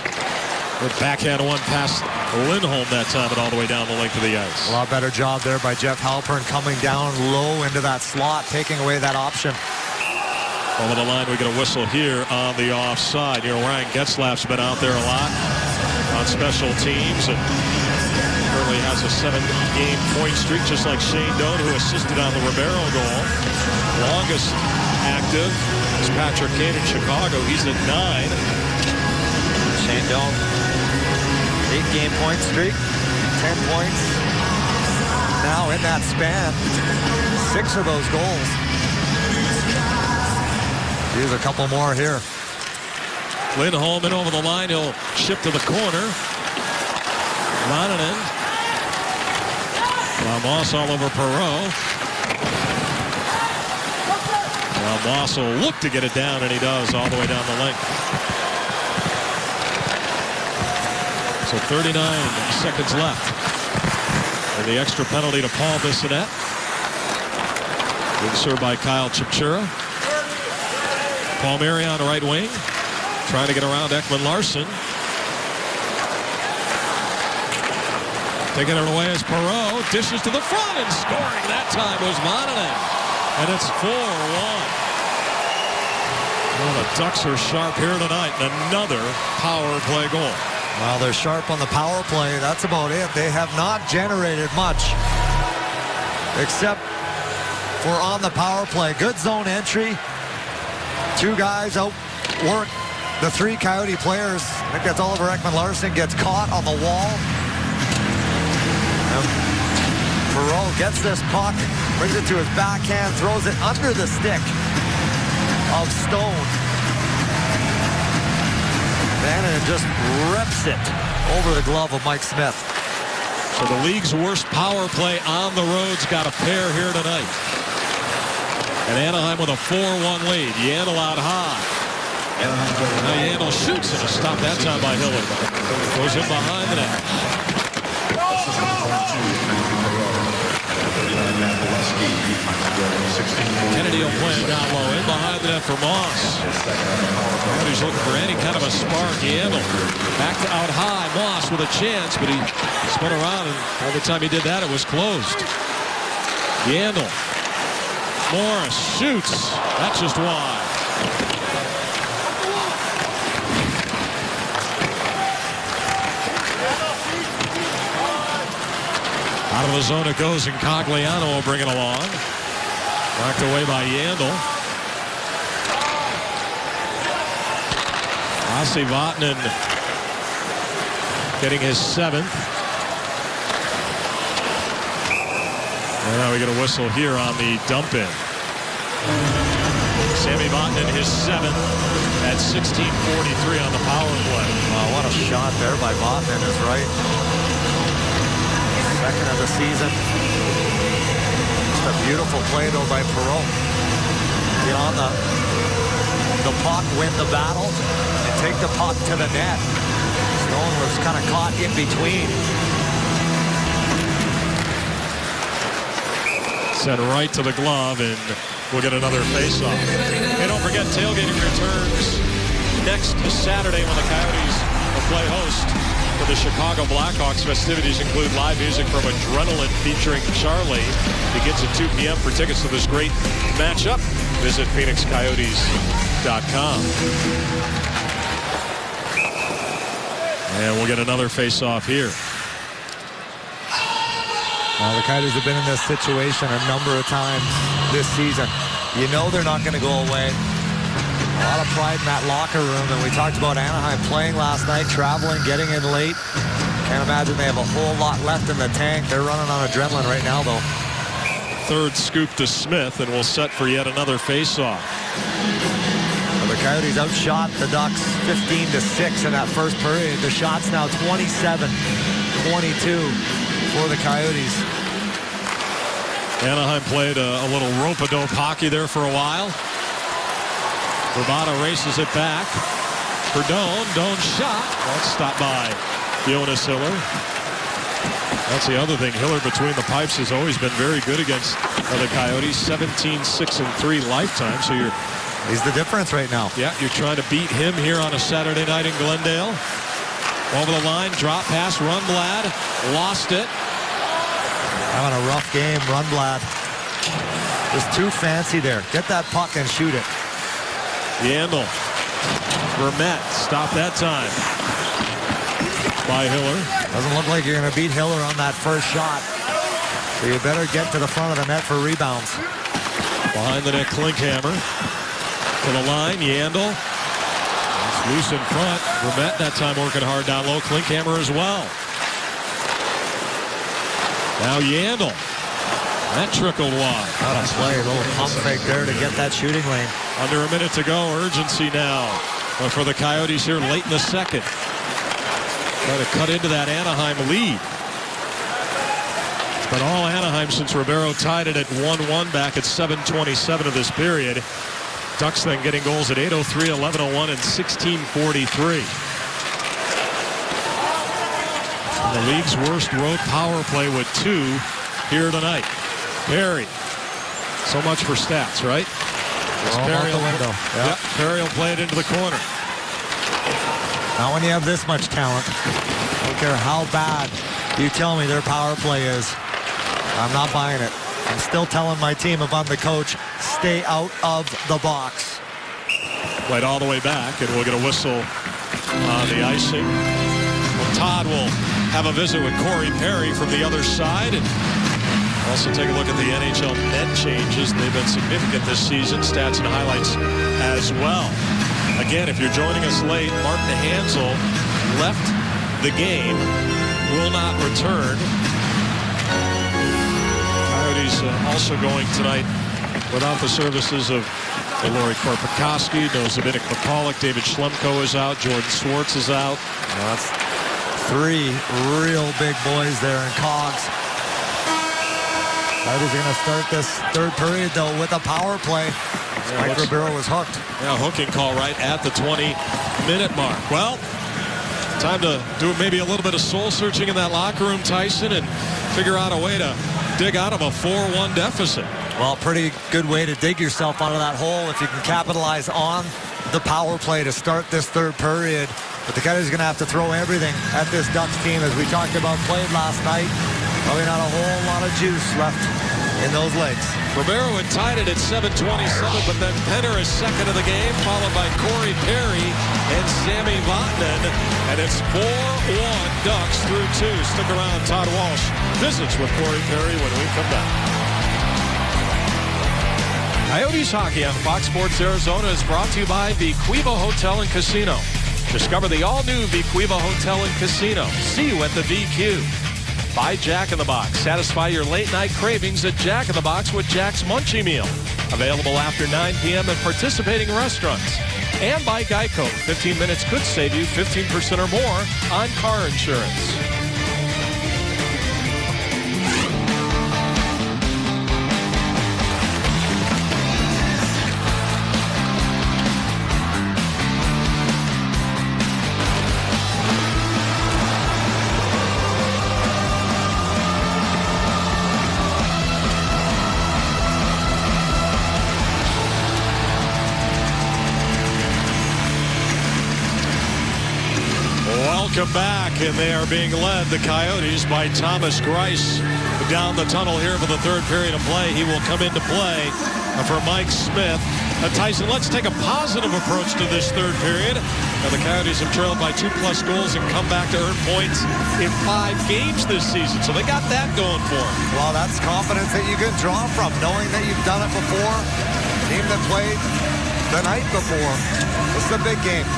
with backhand one past Lindholm that time, and all the way down the length of the ice. A lot better job there by Jeff Halpern coming down low into that slot, taking away that option. Over the line, we get a whistle here on the offside. You know, Ryan Getzlaf's been out there a lot on special teams, and currently has a 7-game point streak, just like Shane Doan, who assisted on the Ribeiro goal. Longest active is Patrick Kane in Chicago. He's at 9. Shane Doan, 8-game point streak, 10 points. Now in that span, 6 of those goals. Here's a couple more here. Lindholm in over the line. He'll ship to the corner. Monanen. Moss all over Perreault. Well, Moss will look to get it down, and he does all the way down the length. So 39 seconds left. And the extra penalty to Paul Bissonnette. Being served by Kyle Chipchura. Palmieri on the right wing. Trying to get around Ekman-Larsson. Taking it away is Perreault. Dishes to the front, and scoring that time was Monanen. And it's 4-1. Well, the Ducks are sharp here tonight. Another power play goal. Well, they're sharp on the power play. That's about it. They have not generated much, except for on the power play. Good zone entry. 2 guys outwork the 3 Coyote players. I think that's Oliver Ekman-Larsson gets caught on the wall. Perreault gets this puck, brings it to his backhand, throws it under the stick of Stone. Bannon just rips it over the glove of Mike Smith. So the league's worst power play on the road's got a pair here tonight. And Anaheim with a 4-1 lead. Yandle out high. Now Yandle shoots, and a stop that time by Hiller. Goes in behind the net. Kennedy will play it down low. In behind the net for Moss. He's looking for any kind of a spark. Yandle back to out high. Moss with a chance, but he spun around, and by the time he did that, it was closed. Yandle. Morris shoots. That's just wide. Out of the zone it goes, and Cogliano will bring it along. Knocked away by Yandle. Lassi Vatanen getting his 7th. And now we get a whistle here on the dump in. Sammy Vatanen, his 7th at 16:43 on the power play. Wow, what a shot there by Vatanen is right. Second of the season. Just a beautiful play though by Perreault. Get on the puck, win the battle, and take the puck to the net. Stone was kind of caught in between. Sent right to the glove, and we'll get another face-off. Hey, don't forget, tailgating returns next Saturday when the Coyotes will play host for the Chicago Blackhawks. Festivities include live music from Adrenaline featuring Charlie. Begins at 2 p.m. For tickets to this great matchup, visit PhoenixCoyotes.com. And we'll get another face-off here. Well, the Coyotes have been in this situation a number of times this season. You know they're not going to go away. A lot of pride in that locker room, and we talked about Anaheim playing last night, traveling, getting in late. Can't imagine they have a whole lot left in the tank. They're running on adrenaline right now, though. Third scoop to Smith, and we'll set for yet another face-off. Well, the Coyotes outshot the Ducks 15-6 in that first period. The shot's now 27-22 for the Coyotes. Anaheim played a little rope-a-dope hockey there for a while. Bravado races it back for Doan. Doan shot. That's stopped by Jonas Hiller. That's the other thing. Hiller between the pipes has always been very good against the Coyotes. 17-6-3 lifetime. So he's the difference right now. Yeah, you're trying to beat him here on a Saturday night in Glendale. Over the line, drop pass, Rundblad lost it. Having a rough game, Rundblad. Just too fancy there. Get that puck and shoot it. Yandel. Vermette stopped that time by Hiller. Doesn't look like you're going to beat Hiller on that first shot. So you better get to the front of the net for rebounds. Behind the net, Klinkhammer. To the line, Yandel. It's loose in front. Vermette that time working hard down low. Klinkhammer as well. Now Yandel. That trickled wide. What a play. A little pump fake there to get that shooting lane. Under a minute to go. Urgency now for the Coyotes here late in the second. Trying to cut into that Anaheim lead. It's been all Anaheim since Ribeiro tied it at 1-1 back at 7:27 of this period. Ducks then getting goals at 8:03, 11:01, and 16:43. The league's worst road power play with 2 here tonight. Perry. So much for stats, right? Perry out the window. Yep. Perry will play it into the corner. Now when you have this much talent, I don't care how bad you tell me their power play is, I'm not buying it. I'm still telling my team, if I'm the coach, stay out of the box. Played all the way back, and we'll get a whistle on the icing. Well, Todd will have a visit with Corey Perry from the other side, and also take a look at the NHL net changes. They've been significant this season. Stats and highlights as well. Again, if you're joining us late, Martin Hanzal left the game, will not return. Coyotes also going tonight without the services of Lori Korpikoski, no Zbynek McCulloch, David Schlemko is out, Jordan Swartz is out. Well, that's 3 real big boys there in Cogs. Coyotes are going to start this third period, though, with a power play. Mike Ribeiro was hooked. Yeah, hooking call right at the 20-minute mark. Well, time to do maybe a little bit of soul searching in that locker room, Tyson, and figure out a way to dig out of a 4-1 deficit. Well, pretty good way to dig yourself out of that hole if you can capitalize on the power play to start this third period. But the Coyotes are going to have to throw everything at this Ducks team, as we talked about played last night. Probably not a whole lot of juice left in those legs. Ribeiro had tied it at 7:27, but then Penner is second of the game, followed by Corey Perry and Sammy Vatanen. And it's 4-1 Ducks through 2. Stick around. Todd Walsh visits with Corey Perry when we come back. Coyotes hockey on Fox Sports Arizona is brought to you by Vequiva Hotel and Casino. Discover the all-new Vequiva Hotel and Casino. See you at the VQ. by Jack in the Box. Satisfy your late night cravings at Jack in the Box with Jack's Munchie Meal. Available after 9 p.m. at participating restaurants. And by Geico. 15 minutes could save you 15% or more on car insurance. Welcome back, and they are being led, the Coyotes, by Thomas Greiss down the tunnel here for the third period of play. He will come into play for Mike Smith. Tyson, let's take a positive approach to this third period. Now, the Coyotes have trailed by 2+ goals and come back to earn points in 5 games this season, so they got that going for them. Well, that's confidence that you can draw from, knowing that you've done it before. Team that played the night before. This is a big game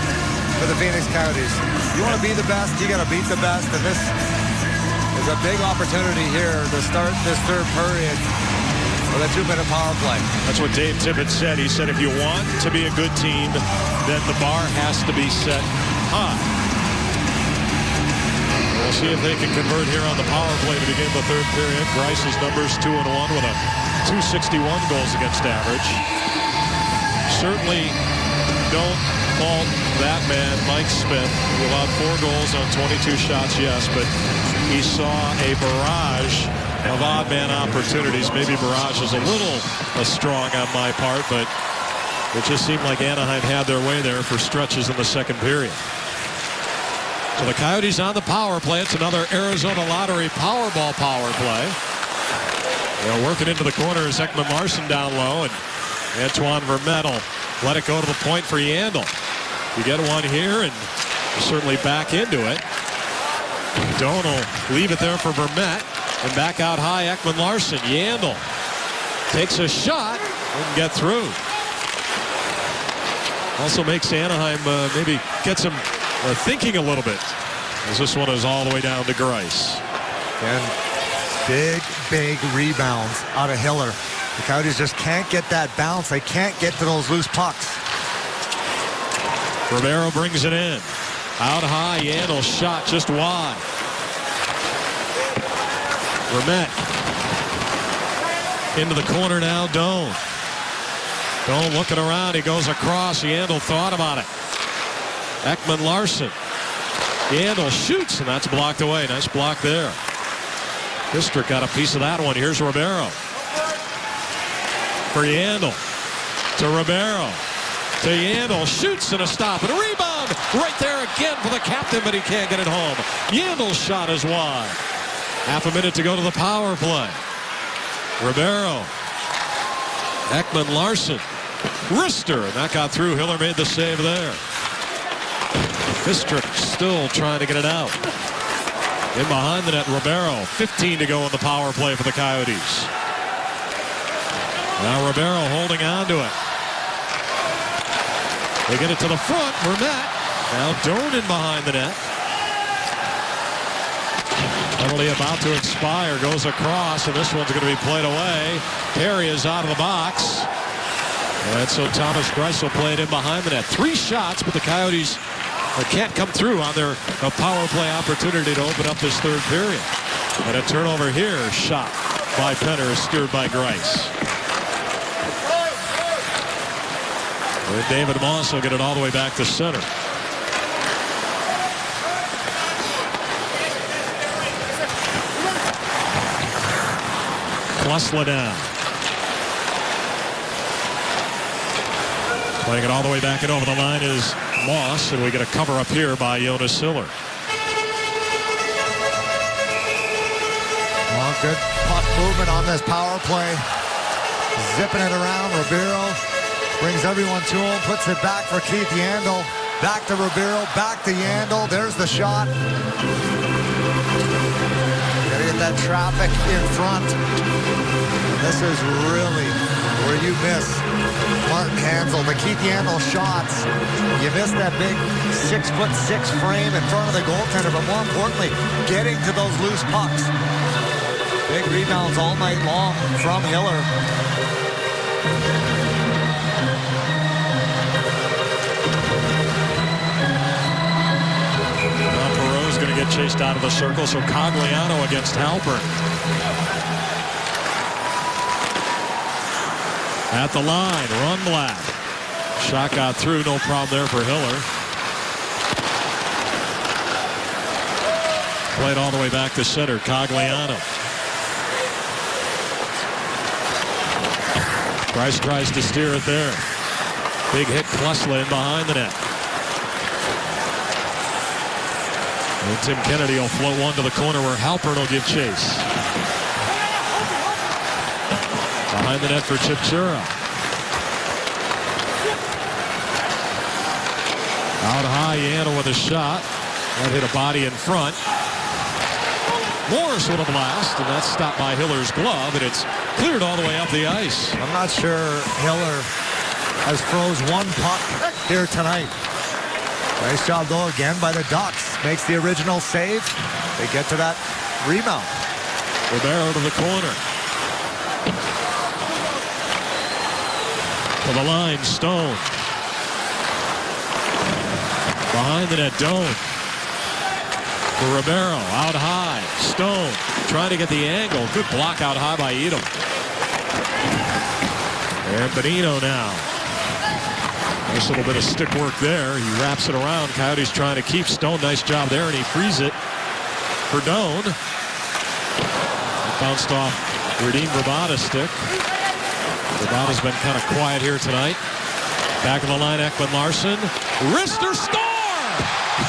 for the Phoenix Coyotes. You want to be the best, you got to beat the best, and this is a big opportunity here to start this third period with a 2-minute power play. That's what Dave Tippett said. He said if you want to be a good team, then the bar has to be set high. We'll see if they can convert here on the power play to begin the third period. Greiss' numbers 2-1 with a .261 goals against average. Certainly don't fault that man, Mike Smith, who allowed 4 goals on 22 shots, yes, but he saw a barrage of odd man opportunities. Maybe barrage is a little strong on my part, but it just seemed like Anaheim had their way there for stretches in the second period. So the Coyotes on the power play. It's another Arizona Lottery Powerball power play. They're working into the corner as Ekman Larsson down low, and Antoine Vermette will let it go to the point for Yandel. You get one here, and certainly back into it. Doan will leave it there for Vermette, and back out high, Ekman Larsson. Yandel takes a shot, wouldn't get through. Also makes Anaheim maybe get some thinking a little bit, as this one is all the way down to Greiss. And big rebounds out of Hiller. The Coyotes just can't get that bounce. They can't get to those loose pucks. Ribeiro brings it in. Out high, Yandel shot just wide. Vermette. Into the corner now, Doan. Doan looking around, he goes across. Yandel thought about it. Ekman Larsson. Yandel shoots, and that's blocked away. Nice block there. District got a piece of that one. Here's Ribeiro. For Yandel. To Ribeiro. To Yandel. Shoots and a stop. And a rebound. Right there again for the captain, but he can't get it home. Yandel's shot is wide. Half a minute to go to the power play. Ribeiro. Ekman Larsson. Wrister. And that got through. Hiller made the save there. District still trying to get it out. In behind the net, Ribeiro. 15 to go in the power play for the Coyotes. Now Ribeiro holding on to it. They get it to the front. Vermette. Now Doan in behind the net. Penalty about to expire. Goes across, and this one's going to be played away. Perry is out of the box. And so Thomas Greiss will play it in behind the net. 3 shots, but the Coyotes can't come through on their power play opportunity to open up this third period. And a turnover here, shot by Penner, steered by Greiss. And David Moss will get it all the way back to center. Klusla down. Playing it all the way back and over the line is Moss, and we get a cover up here by Jonas Hiller. Well, good puck movement on this power play. Zipping it around. Ribeiro brings everyone to him, puts it back for Keith Yandel. Back to Ribeiro, back to Yandel. There's the shot. Gotta get that traffic in front. This is really where you miss Martin Hanzal. The Keith Yandle shots. You miss that big 6'6" frame in front of the goaltender, but more importantly, getting to those loose pucks. Big rebounds all night long from Hiller. Perreault's going to get chased out of the circle, so Cogliano against Halpern. At the line, Rundblad. Shot got through, no problem there for Hiller. Played all the way back to center, Cogliano. Price tries to steer it there. Big hit, Klesla in behind the net. And Tim Kennedy will float one to the corner where Halpern will give chase. Behind the net for Chipchura. Out high, Yandle with a shot. That hit a body in front. Morris with a blast, and that's stopped by Hiller's glove, and it's cleared all the way up the ice. I'm not sure Hiller has froze one puck here tonight. Nice job, though, again by the Ducks. Makes the original save. They get to that rebound. Ribeiro to the corner. To the line, Stone. Behind the net, Doan. For Ribeiro, out high. Stone trying to get the angle. Good block out high by Edom. And Bonino now. Nice little bit of stick work there. He wraps it around. Coyotes trying to keep Stone. Nice job there, and he frees it for Doan. Bounced off Radim Vrbata's stick. Vrbata's been kind of quiet here tonight. Back of the line, Ekman Larsson. Wrister score!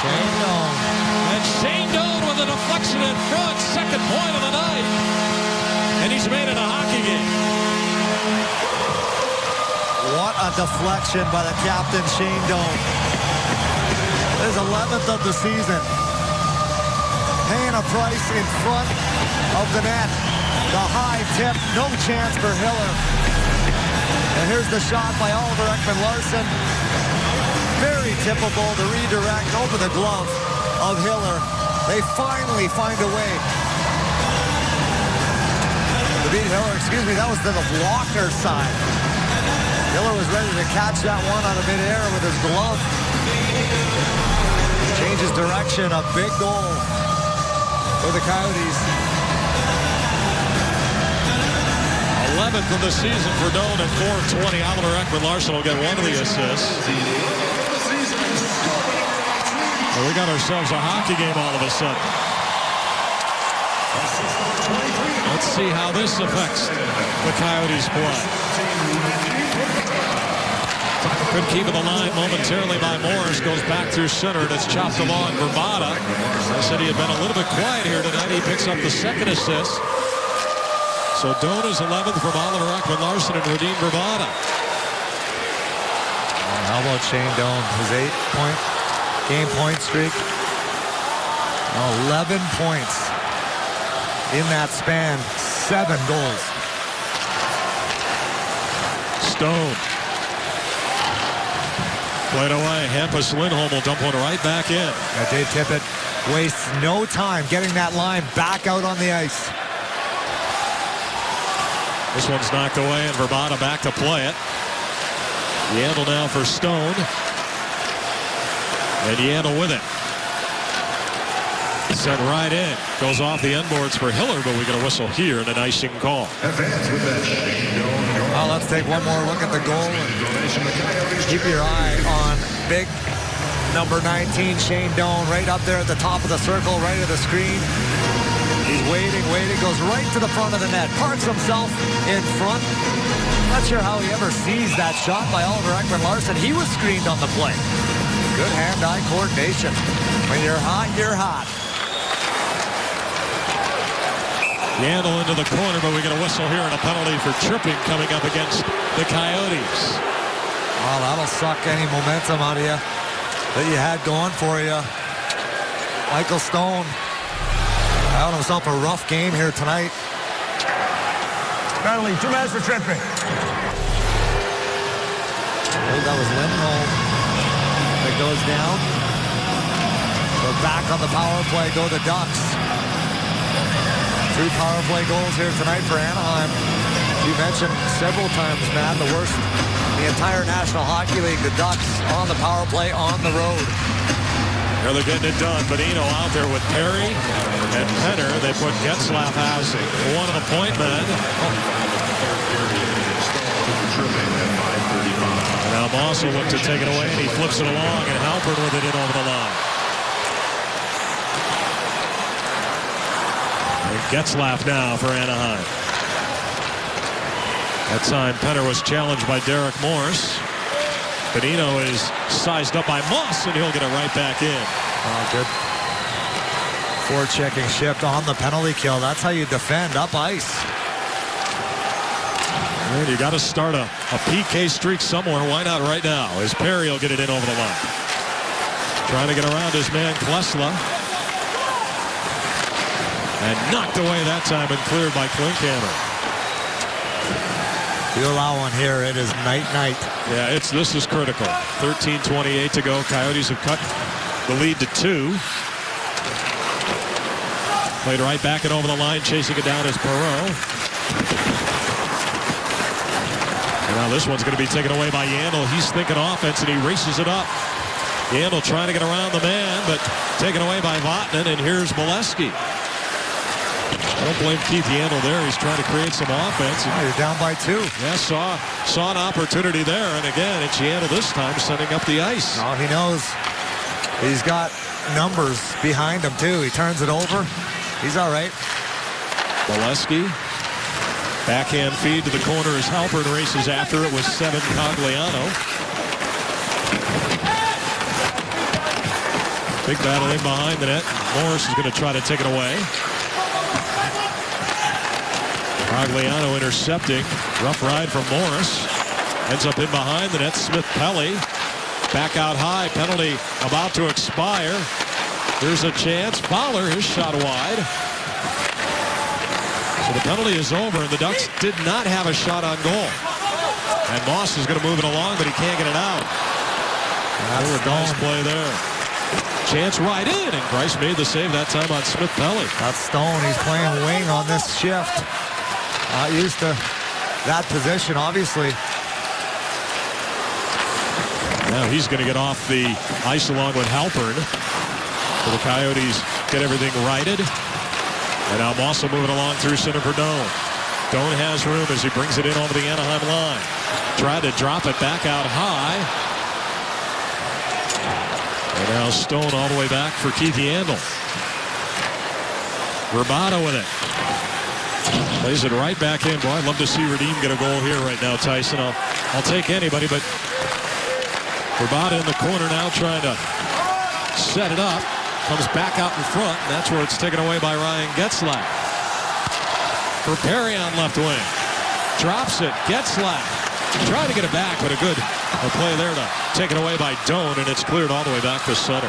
Shane Doan. And Shane Doan with a deflection in front. Second point of the night. And he's made it a hockey game. What a deflection by the captain, Shane Doan. His 11th of the season. Paying a price in front of the net. The high tip, no chance for Hiller. And here's the shot by Oliver Ekman Larsson. Very typical, the redirect over the glove of Hiller. They finally find a way to beat Hiller. Excuse me, that was to the blocker side. Hiller was ready to catch that one out of midair with his glove. Changes direction, a big goal for the Coyotes. 11th of the season for Doan at 4:20. Oliver Ekman Larsson will get one of the assists. Well, we got ourselves a hockey game all of a sudden. Let's see how this affects the Coyotes' play. Good keep of the line momentarily by Morris. Goes back through center, and it's chopped along Vrbata. I said he had been a little bit quiet here tonight. He picks up the second assist. So Doan is 11th from Oliver Ekman Larsson and Radim Vrbata. How about Shane Doan? His 8-point game point streak. 11 points in that span. 7 goals. Stone. Played away. Hampus Lindholm will dump one right back in. Dave Tippett wastes no time getting that line back out on the ice. This one's knocked away, and Vrbata back to play it. Yandle now for Stone. And Yandle with it. Sent right in. Goes off the end boards for Hiller, but we get a whistle here and an icing call. Well, let's take one more look at the goal. And keep your eye on big number 19, Shane Doan, right up there at the top of the circle, right of the screen. He's waiting, goes right to the front of the net, parks himself in front. Not sure how he ever sees that shot by Oliver Ekman Larsson. He was screened on the play. Good hand-eye coordination. When you're hot, you're hot. Yandle into the corner, but we get a whistle here and a penalty for tripping coming up against the Coyotes. Well, that'll suck any momentum out of you that you had going for you. Michael Stone Having himself a rough game here tonight. Penalty, 2 minutes for tripping. Oh, that was Lindholm that goes down. So back on the power play go the Ducks. 2 power play goals here tonight for Anaheim. You mentioned several times, Matt, the worst in the entire National Hockey League. The Ducks on the power play on the road. Here they're getting it done. Bonino out there with Perry and Penner. They put Getzlaf as one of the point men. And now Moss will look to take it away, and he flips it along, and Halpern with it in over the line. And Getzlaf now for Anaheim. That time Penner was challenged by Derek Morse. Bonino is sized up by Moss, and he'll get it right back in. Oh, good. Forechecking shift on the penalty kill. That's how you defend up ice. And you got to start a PK streak somewhere. Why not right now? As Perry will get it in over the line. Trying to get around his man Klesla. And knocked away that time and cleared by Klinkhammer. You allow one here, it is night-night. Yeah, this is critical. 13:28 to go. Coyotes have cut the lead to 2. Played right back and over the line, chasing it down is Perreault. And now this one's going to be taken away by Yandel. He's thinking offense, and he races it up. Yandel trying to get around the man, but taken away by Vatanen, and here's Molesky. I don't blame Keith Yandel there. He's trying to create some offense. Oh, you're down by 2. Yeah, saw an opportunity there, and again, it's Yandel this time sending up the ice. Oh, he knows he's got numbers behind him, too. He turns it over. He's all right. Molesky. Backhand feed to the corner as Halpern races after it with 7 Cogliano. Big battle in behind the net. Morris is going to try to take it away. Cogliano intercepting. Rough ride from Morris. Ends up in behind the net. Smith-Pelly. Back out high. Penalty about to expire. Here's a chance. Fowler, his shot wide. So the penalty is over, and the Ducks did not have a shot on goal. And Moss is going to move it along, but he can't get it out. That's a nice play there. Chance right in, and Price made the save that time on Smith-Pelly. That's Stone. He's playing wing on this shift. Not used to that position, obviously. Now he's going to get off the ice along with Halpern. So the Coyotes get everything righted. And now Moss will move it along through center for Doan. Doan has room as he brings it in over the Anaheim line. Tried to drop it back out high. And now Stone all the way back for Keith Yandel. Ribaudo with it. Plays it right back in. Boy, I'd love to see Redeem get a goal here right now, Tyson. I'll take anybody, but Ribaudo in the corner now trying to set it up. Comes back out in front, and that's where it's taken away by Ryan Getzlaf. For Perry on left wing. Drops it. Getzlaf. Trying to get it back, but a good play there to take it away by Doan, and it's cleared all the way back to center.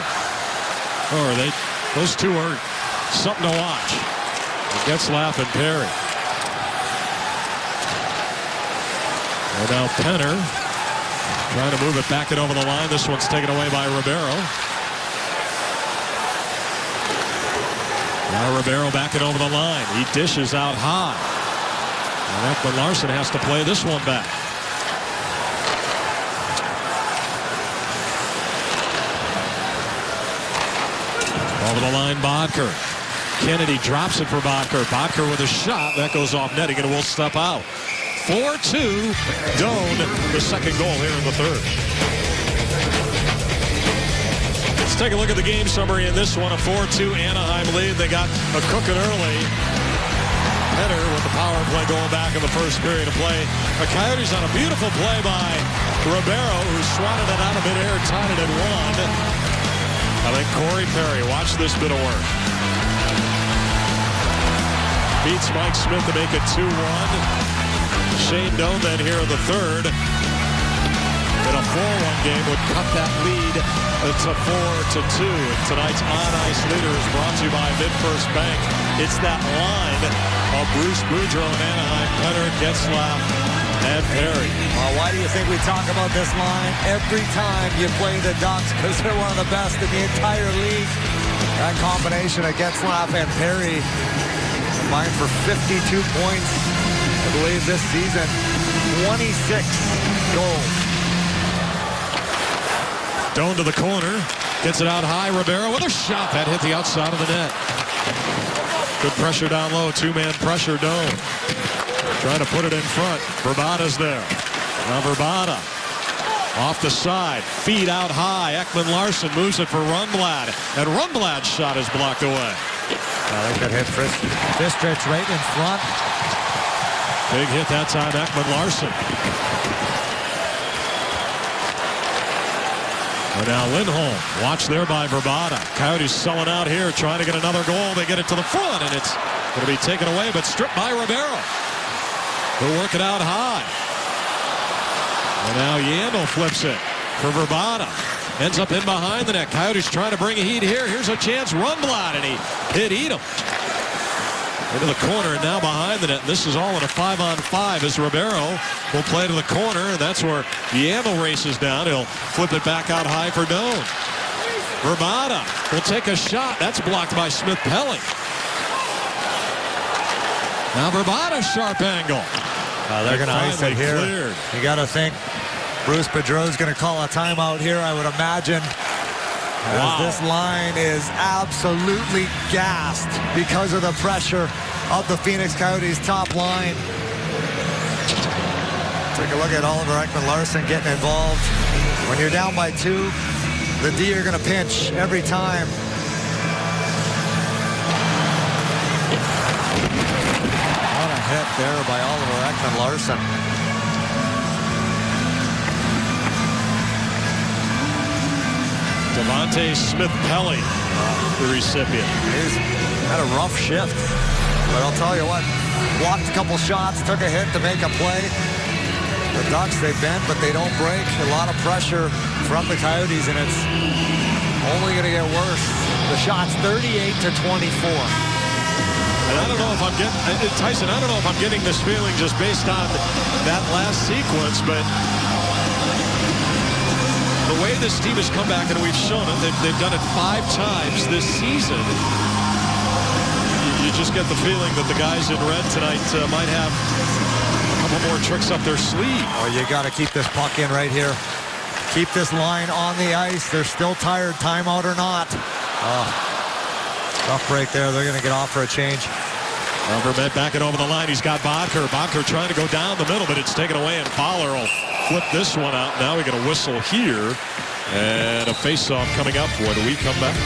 Those two are something to watch. Getzlaf and Perry. And now Penner trying to move it back and over the line. This one's taken away by Ribeiro. Now Ribeiro back and over the line. He dishes out high. And Ekman Larsson has to play this one back. Over the line, Bodker. Kennedy drops it for Bodker. Bodker with a shot. That goes off netting and it will step out. 4-2. Doan, the second goal here in the third. Let's take a look at the game summary in this one. A 4-2 Anaheim lead. They got a cooking early. Penner with the power play going back in the first period of play. The Coyotes on a beautiful play by Ribeiro, who swatted it out of midair, tied it at 1. I think Corey Perry, watch this bit of work. Beats Mike Smith to make it 2-1. Shane Doan then here in the third. In a 4-1 game would cut that lead to 4-2. And tonight's on-ice leader is brought to you by MidFirst Bank. It's that line of Bruce Boudreau and Anaheim, Penner, Getzlaf, and Perry. Well, why do you think we talk about this line every time you play the Ducks? Because they're one of the best in the entire league. That combination of Getzlaf and Perry combined for 52 points, I believe, this season. 26 goals. Doan to the corner. Gets it out high. Ribeiro with a shot. That hit the outside of the net. Good pressure down low. Two-man pressure, Doan. Trying to put it in front. Verbata's there. Now Verbata off the side. Feed out high. Ekman Larsson moves it for Rundblad. And Rundblad's shot is blocked away. I think that hit Fistrich right in front. Big hit that time, Ekman Larsson. And now Lindholm, watched there by Verbata. Coyotes selling out here, trying to get another goal. They get it to the front, and it's going to be taken away, but stripped by Ribeiro. They'll work it out high. And now Yandel flips it for Verbata. Ends up in behind the net. Coyotes trying to bring a heat here. Here's a chance. Rundblad, and he hit Edom. Into the corner and now behind the net. This is all in a 5-on-5 as Ribeiro will play to the corner. And that's where Yandel races down. He'll flip it back out high for Doan. Verbata will take a shot. That's blocked by Smith-Pelly. Now Verbata, sharp angle. They're going to ice it here. Cleared. You got to think Bruce Boudreau's going to call a timeout here, I would imagine. As this line is absolutely gassed because of the pressure of the Phoenix Coyotes top line. Take a look at Oliver Ekman-Larsson getting involved. When you're down by 2, the D are going to pinch every time. What a hit there by Oliver Ekman-Larsson. Devontae Smith-Pelly, the recipient. He's had a rough shift, but I'll tell you what, blocked a couple shots, took a hit to make a play. The Ducks, they bend, but they don't break. A lot of pressure from the Coyotes, and it's only going to get worse. The shot's 38-24. And I don't know if I'm getting, Tyson, I don't know if I'm getting this feeling just based on that last sequence, but the way this team has come back, and we've shown it, they've done it 5 times this season. You just get the feeling that the guys in red tonight might have a couple more tricks up their sleeve. Oh, you got to keep this puck in right here. Keep this line on the ice. They're still tired, timeout or not. Rough break there. They're going to get off for a change. Vermette backing over the line. He's got Bodker. Bodker trying to go down the middle, but it's taken away, and Fowler will flip this one out. Now we get a whistle here, and a face-off coming up when we come back.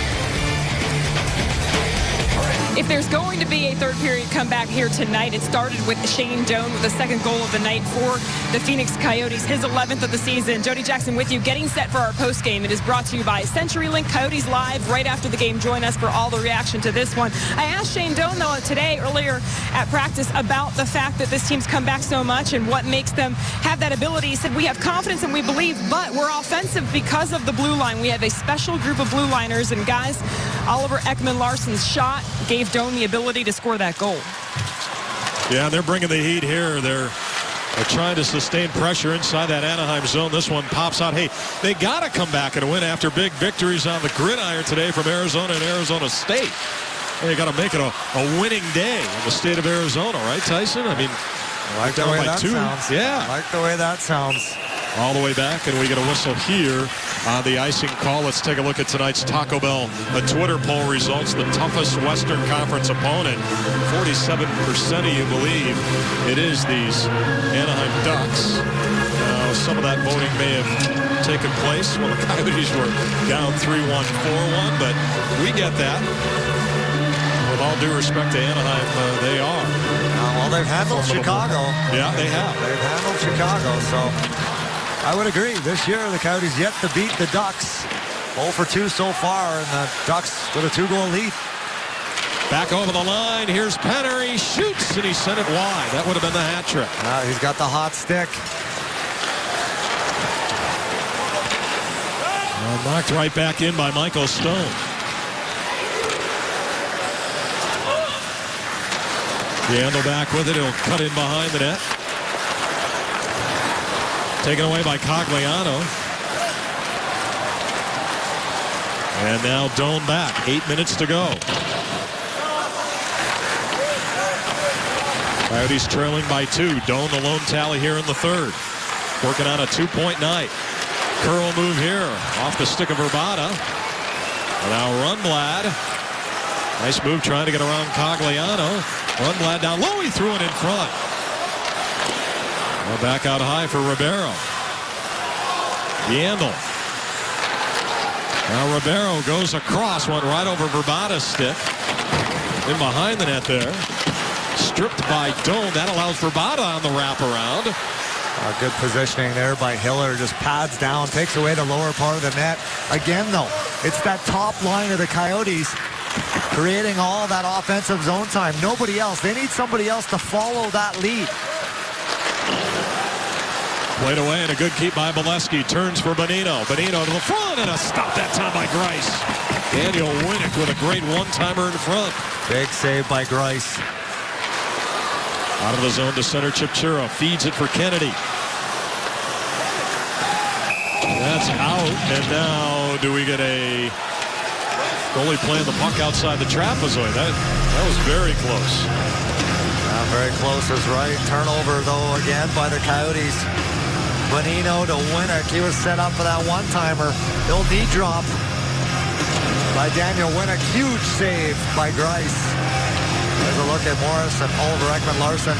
If there's going to be a third period comeback here tonight, it started with Shane Doan with the second goal of the night for the Phoenix Coyotes, his 11th of the season. Jody Jackson with you, getting set for our postgame. It is brought to you by CenturyLink. Coyotes Live right after the game. Join us for all the reaction to this one. I asked Shane Doan, though, today, earlier at practice, about the fact that this team's come back so much and what makes them have that ability. He said, we have confidence and we believe, but we're offensive because of the blue line. We have a special group of blue liners, and guys, Oliver Ekman-Larsson's shot gave Doan the ability to score that goal. Yeah, they're bringing the heat here. They're trying to sustain pressure inside that Anaheim zone. This one pops out. Hey, they got to come back and win after big victories on the gridiron today from Arizona and Arizona State. They got to make it a winning day in the state of Arizona, right, Tyson? I mean, I like the way that sounds. Yeah. I like the way that sounds. All the way back, and we get a whistle here on the icing call. Let's take a look at tonight's Taco Bell Twitter poll results. The toughest Western Conference opponent, 47% of you believe it is these Anaheim Ducks. Some of that voting may have taken place when the Coyotes were down 3-1, 4-1, but we get that. With all due respect to Anaheim, they are. Well, they've handled Chicago. Yeah, they have. They've handled Chicago, so I would agree. This year, the Coyotes yet to beat the Ducks. 0 for 2 so far, and the Ducks with a 2-goal lead. Back over the line. Here's Penner. He shoots, and he sent it wide. That would have been the hat trick. He's got the hot stick. Knocked right back in by Michael Stone. Yandle back with it. He'll cut in behind the net. Taken away by Cogliano. And now Doan back. 8 minutes to go. Coyotes trailing by 2. Doan the lone tally here in the third. Working on a 2-point night. Curl move here off the stick of Vrbata. Now Rundblad. Nice move trying to get around Cogliano. Rundblad down low. He threw it in front. Well, back out high for Ribeiro. Yandle. Now Ribeiro goes across. Went right over Vrbata's stick. In behind the net there. Stripped by Doan. That allows Vrbata on the wraparound. Good positioning there by Hiller. Just pads down, takes away the lower part of the net. Again, though, it's that top line of the Coyotes creating all that offensive zone time. Nobody else. They need somebody else to follow that lead. Played away and a good keep by Bolesky. Turns for Bonino. Bonino to the front and a stop that time by Grice. Daniel Winnick with a great one-timer in front. Big save by Grice. Out of the zone to center, Chipchura feeds it for Kennedy. That's out, and now do we get a goalie playing the puck outside the trapezoid? That was very close. Very close is right. Turnover, though, again by the Coyotes. Bonino to Winnick. He was set up for that one-timer. He'll knee drop by Daniel Winnick. Huge save by Grice. There's a look at Morris and Oliver Ekman-Larsson.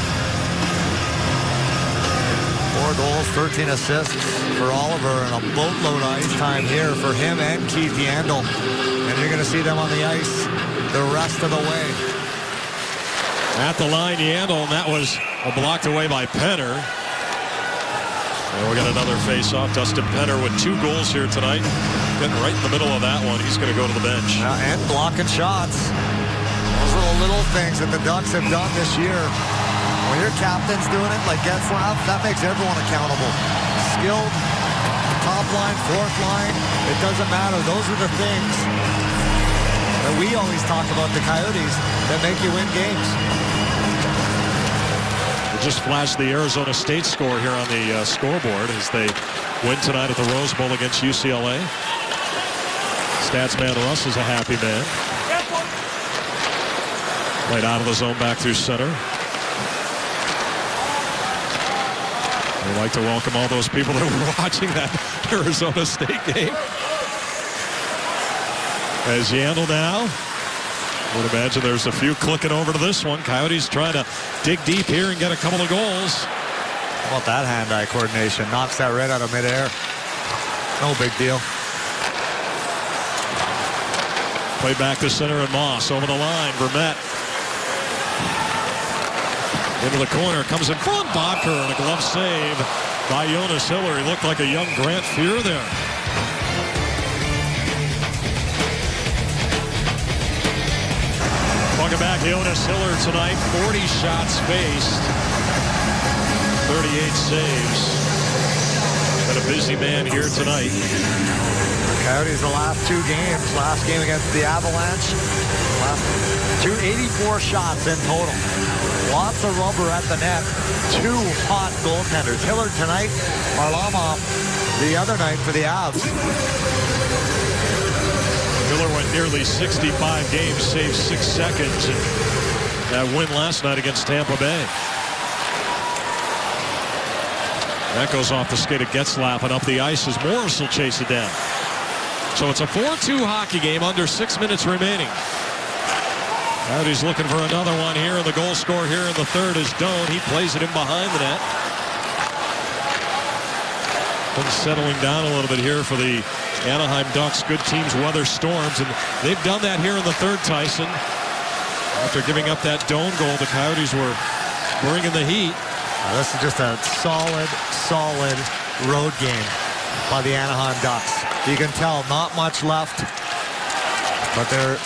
4 goals, 13 assists for Oliver, and a boatload of ice time here for him and Keith Yandle. And you're going to see them on the ice the rest of the way. At the line, Yandle, and that was blocked away by Penner. And we got another face-off. Dustin Penner with 2 goals here tonight. Getting right in the middle of that one. He's going to go to the bench. And blocking shots. Those little things that the Ducks have done this year. When your captain's doing it like Getzlaf, that makes everyone accountable. Skilled, top line, fourth line, it doesn't matter. Those are the things that we always talk about the Coyotes that make you win games. We'll just flash the Arizona State score here on the scoreboard as they win tonight at the Rose Bowl against UCLA. Statsman Russ is a happy man. Played out of the zone back through center. We'd like to welcome all those people that were watching that Arizona State game. As Yandle now. I would imagine there's a few clicking over to this one. Coyotes trying to dig deep here and get a couple of goals. How about that hand-eye coordination? Knocks that right out of midair. No big deal. Play back to center and Moss over the line. Vermette. Into the corner, comes in front. Bodker and a glove save by Jonas Hiller. He looked like a young Grant Fuhr there. Welcome back, Jonas Hiller tonight. 40 shots faced, 38 saves. Been a busy man here tonight. Coyotes the last 2 games. Last game against the Avalanche. Last 84 shots in total. Lots of rubber at the net. 2 hot goaltenders. Hiller tonight, Varlamov the other night for the Avs. Miller went nearly 65 games, saved 6 seconds. And that win last night against Tampa Bay. That goes off the skate of Getzlaf and up the ice as Morris will chase it down. So it's a 4-2 hockey game under 6 minutes remaining. Coyotes looking for another one here, and the goal scorer here in the third is Doan. He plays it in behind the net. Been settling down a little bit here for the Anaheim Ducks. Good teams weather storms, and they've done that here in the third, Tyson. After giving up that Doan goal, the Coyotes were bringing the heat. This is just a solid road game by the Anaheim Ducks. You can tell not much left, but they're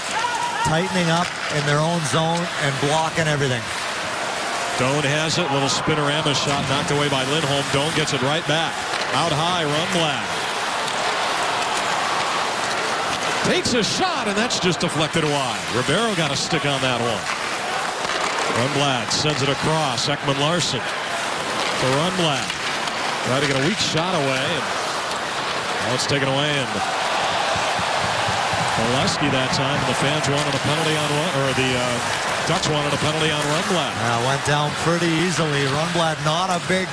tightening up in their own zone and blocking everything. Doan has it. Little spinorama shot knocked away by Lindholm. Doan gets it right back. Out high, Rundblad. Takes a shot, and that's just deflected wide. Ribeiro got a stick on that one. Rundblad sends it across. Ekman Larsson to Rundblad. Try to get a weak shot away. And now it's taken away. And Molesky that time. And the fans wanted a penalty on the Ducks wanted a penalty on Rundblad. Went down pretty easily. Rundblad, not a big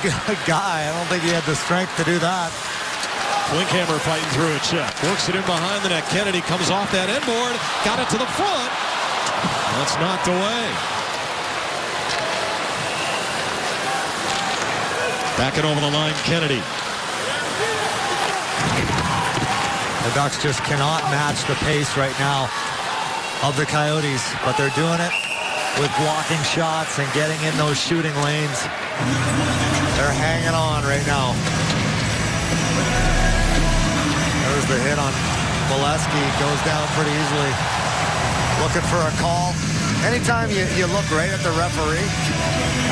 guy. I don't think he had the strength to do that. Klinkhammer fighting through a check. Works it in behind the net. Kennedy comes off that end board. Got it to the front. That's knocked away. Back it over the line, Kennedy. The Ducks just cannot match the pace right now of the Coyotes, but they're doing it with blocking shots and getting in those shooting lanes. They're hanging on right now. There's the hit on Molesky. Goes down pretty easily. Looking for a call. Anytime you look right at the referee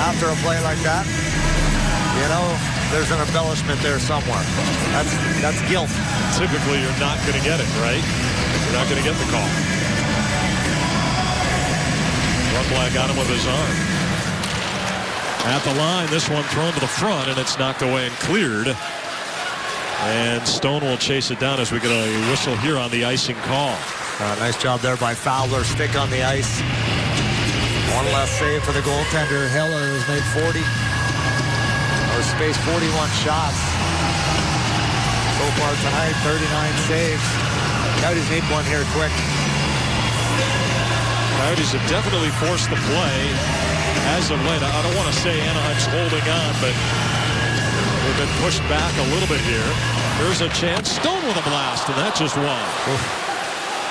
after a play like that, you know there's an embellishment there somewhere. That's guilt. Typically, you're not going to get it, right? You're not going to get the call. Rundblad got him with his arm. At the line, this one thrown to the front, and it's knocked away and cleared. And Stone will chase it down as we get a whistle here on the icing call. Nice job there by Fowler. Stick on the ice. One less save for the goaltender. Hiller has made 40. Or spaced 41 shots. So far tonight, 39 saves. Coyotes need one here quick. Coyotes have definitely forced the play as of late. I don't want to say Anaheim's holding on, but they've been pushed back a little bit here. There's a chance. Stone with a blast, and that just won.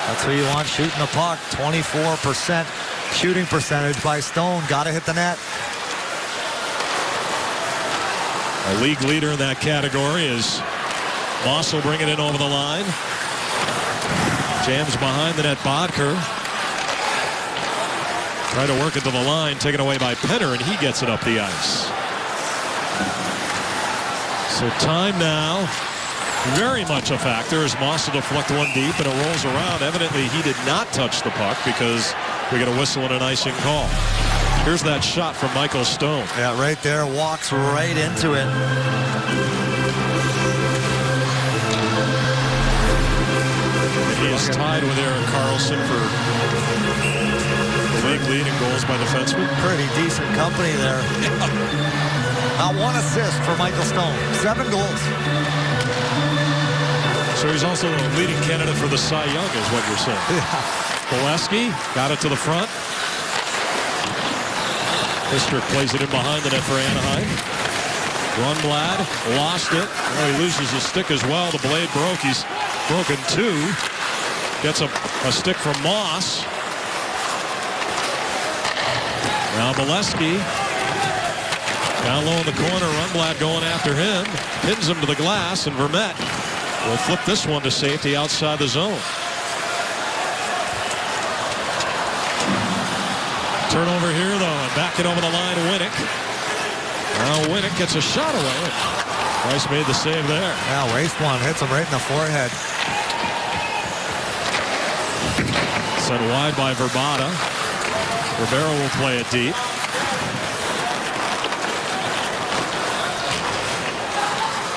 That's who you want shooting the puck. 24% shooting percentage by Stone. Got to hit the net. A league leader in that category is Mossel bringing it over the line. Jams behind the net, Bodker. Trying to work it to the line, taken away by Penner, and he gets it up the ice. So time now, very much a factor as Mossel deflects one deep and it rolls around. Evidently he did not touch the puck because we get a whistle and an icing call. Here's that shot from Michael Stone. Yeah, right there, walks right into it. And he is tied with Erik Karlsson for the league lead in goals by defensemen. Pretty decent company there. Not one assist for Michael Stone. 7 goals. So he's also a leading candidate for the Cy Young, is what you're saying. Yeah. Molesky got it to the front. Fister plays it in behind the net for Anaheim. Rundblad lost it. Oh, he loses his stick as well. The blade broke. He's broken 2. Gets a stick from Moss. Now Molesky down low in the corner. Rundblad going after him. Pins him to the glass, and Vermette will flip this one to safety outside the zone. Turnover here, though, and back it over the line, Winnick. Now Winnick gets a shot away. Price made the save there. Yeah, waste one. Hits him right in the forehead. Sent wide by Verbata. Ribeiro will play it deep.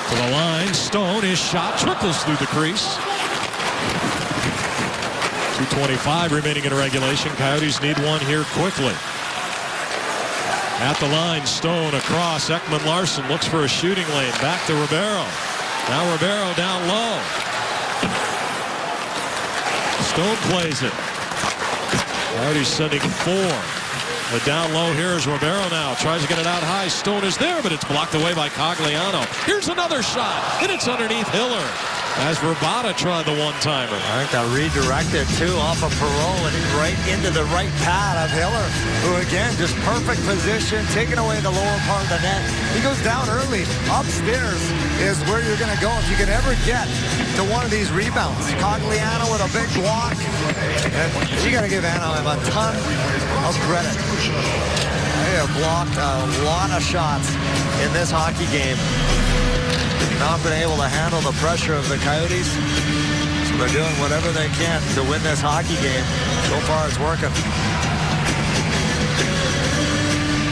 To the line, Stone, his shot trickles through the crease. 2:25 remaining in regulation. Coyotes need one here quickly. At the line, Stone across. Ekman Larsson looks for a shooting lane. Back to Ribeiro. Now Ribeiro down low. Stone plays it. Coyotes sending 4. The down low here is Ribeiro now. Tries to get it out high. Stone is there, but it's blocked away by Cogliano. Here's another shot, and it's underneath Hiller as Verbata tried the one-timer. I think that redirected too off of Perreault and right into the right pad of Hiller, who again just perfect position, taking away the lower part of the net. He goes down early. Upstairs is where you're going to go if you can ever get to one of these rebounds. Cogliano with a big block, and you got to give Anaheim a ton of credit. They have blocked a lot of shots in this hockey game. Not been able to handle the pressure of the Coyotes. They're doing whatever they can to win this hockey game. So far, it's working.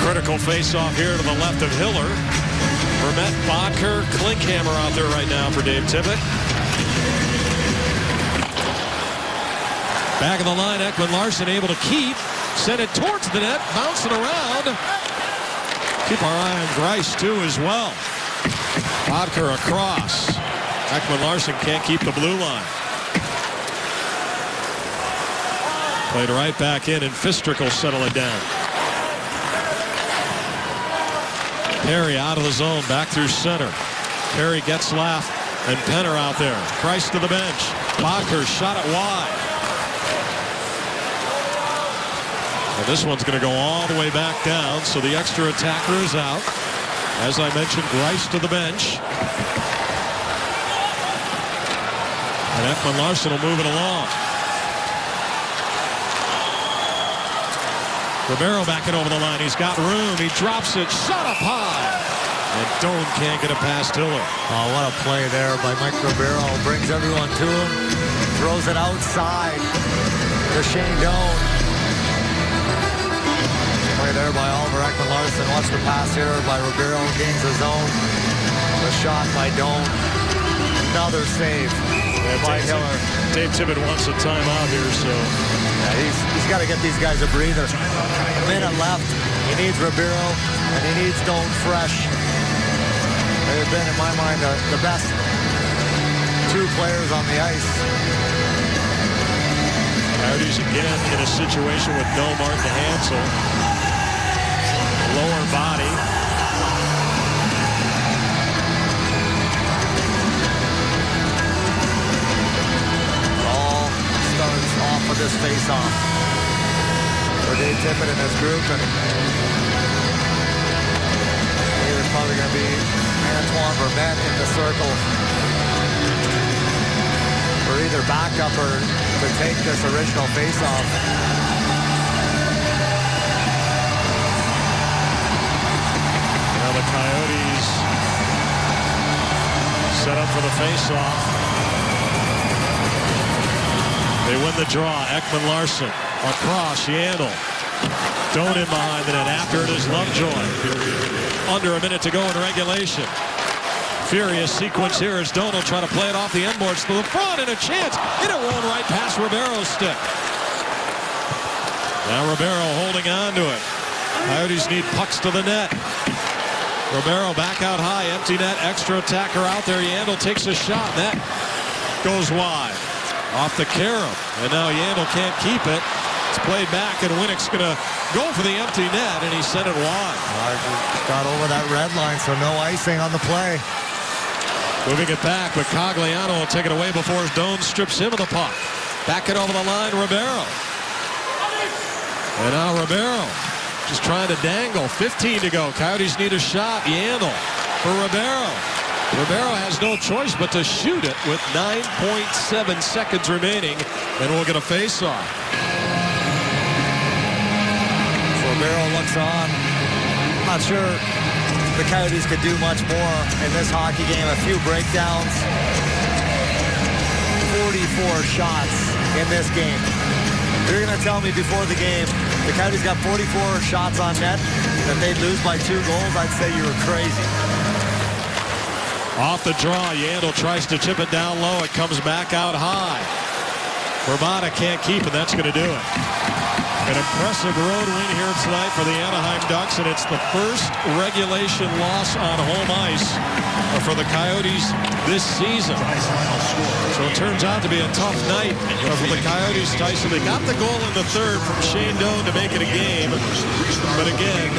Critical face-off here to the left of Hiller. Vermette, Bodker, Klinkhammer out there right now for Dave Tippett. Back of the line, Ekman-Larsson able to keep. Send it towards the net, bouncing around. Keep our eye on Greiss, too, as well. Bodker across. Ekman-Larsson can't keep the blue line. Played right back in, and Fistrick will settle it down. Perry out of the zone, back through center. Perry gets left, and Penner out there. Price to the bench. Bodker shot it wide. And this one's going to go all the way back down, so the extra attacker is out. As I mentioned, Greiss to the bench. And Ekman-Larsson will move it along. Ribeiro backing over the line. He's got room. He drops it. Shot up high. And Doan can't get it past Hiller. Oh, what a play there by Mike Ribeiro. Brings everyone to him. Throws it outside to Shane Doan. Play there by Oliver Ekman-Larsson. Watch the pass here by Ribeiro. Gains his own. The shot by Doan. Another save by Hiller. Dave Tippett wants a timeout here, so he's got to get these guys a breather. A minute left. He needs Ribeiro, and he needs Doan fresh. They've been, in my mind, the best two players on the ice. Coyotes again in a situation with no Martin Hansel. Lower body. All starts off of this face-off for Dave Tippett and his group. And there's probably going to be Antoine Vermette in the circle for either backup or to take this original face-off. Now the Coyotes set up for the face-off. They win the draw. Ekman-Larsson across Yandel. Doan in behind the net. After it is Lovejoy. Under a minute to go in regulation. Furious sequence here as Doan will try to play it off the end boards to the front, and a chance. And it won't right past Ribeiro's stick. Now Ribeiro holding on to it. Coyotes need pucks to the net. Ribeiro back out high. Empty net. Extra attacker out there. Yandel takes a shot. Net goes wide. Off the carom. And now Yandel can't keep it. It's played back, and Winnick's going to go for the empty net, and he sent it wide. Got over that red line, so no icing on the play. Moving it back, but Cogliano will take it away before Doan strips him of the puck. Back it over the line, Ribeiro. And now Ribeiro just trying to dangle. 15 to go. Coyotes need a shot. Yandel for Ribeiro. Ribeiro has no choice but to shoot it with 9.7 seconds remaining, and we'll get a face-off. Ribeiro looks on. I'm not sure the Coyotes could do much more in this hockey game. A few breakdowns. 44 shots in this game. If you're going to tell me before the game the Coyotes got 44 shots on net, that they'd lose by 2 goals, I'd say you were crazy. Off the draw, Yandel tries to chip it down low. It comes back out high. Vermette can't keep it. That's going to do it. An impressive road win here tonight for the Anaheim Ducks, and it's the first regulation loss on home ice for the Coyotes this season. So it turns out to be a tough night for the Coyotes, Tyson. They got the goal in the third from Shane Doan to make it a game. But again,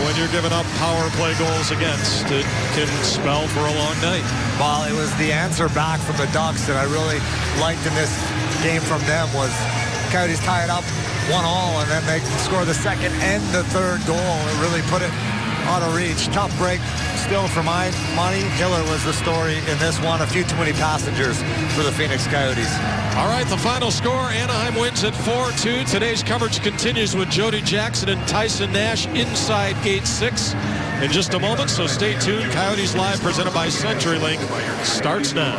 when you're giving up power play goals against, it can spell for a long night. Well, it was the answer back from the Ducks that I really liked in this game from them was Coyotes tie it up 1-1, and then they score the second and the third goal. It really put it on a reach. Tough break still for my money. Hiller was the story in this one. A few too many passengers for the Phoenix Coyotes. All right, the final score, Anaheim wins at 4-2. Today's coverage continues with Jody Jackson and Tyson Nash inside Gate 6 in just a moment, so stay tuned. Coyotes Live presented by CenturyLink starts now.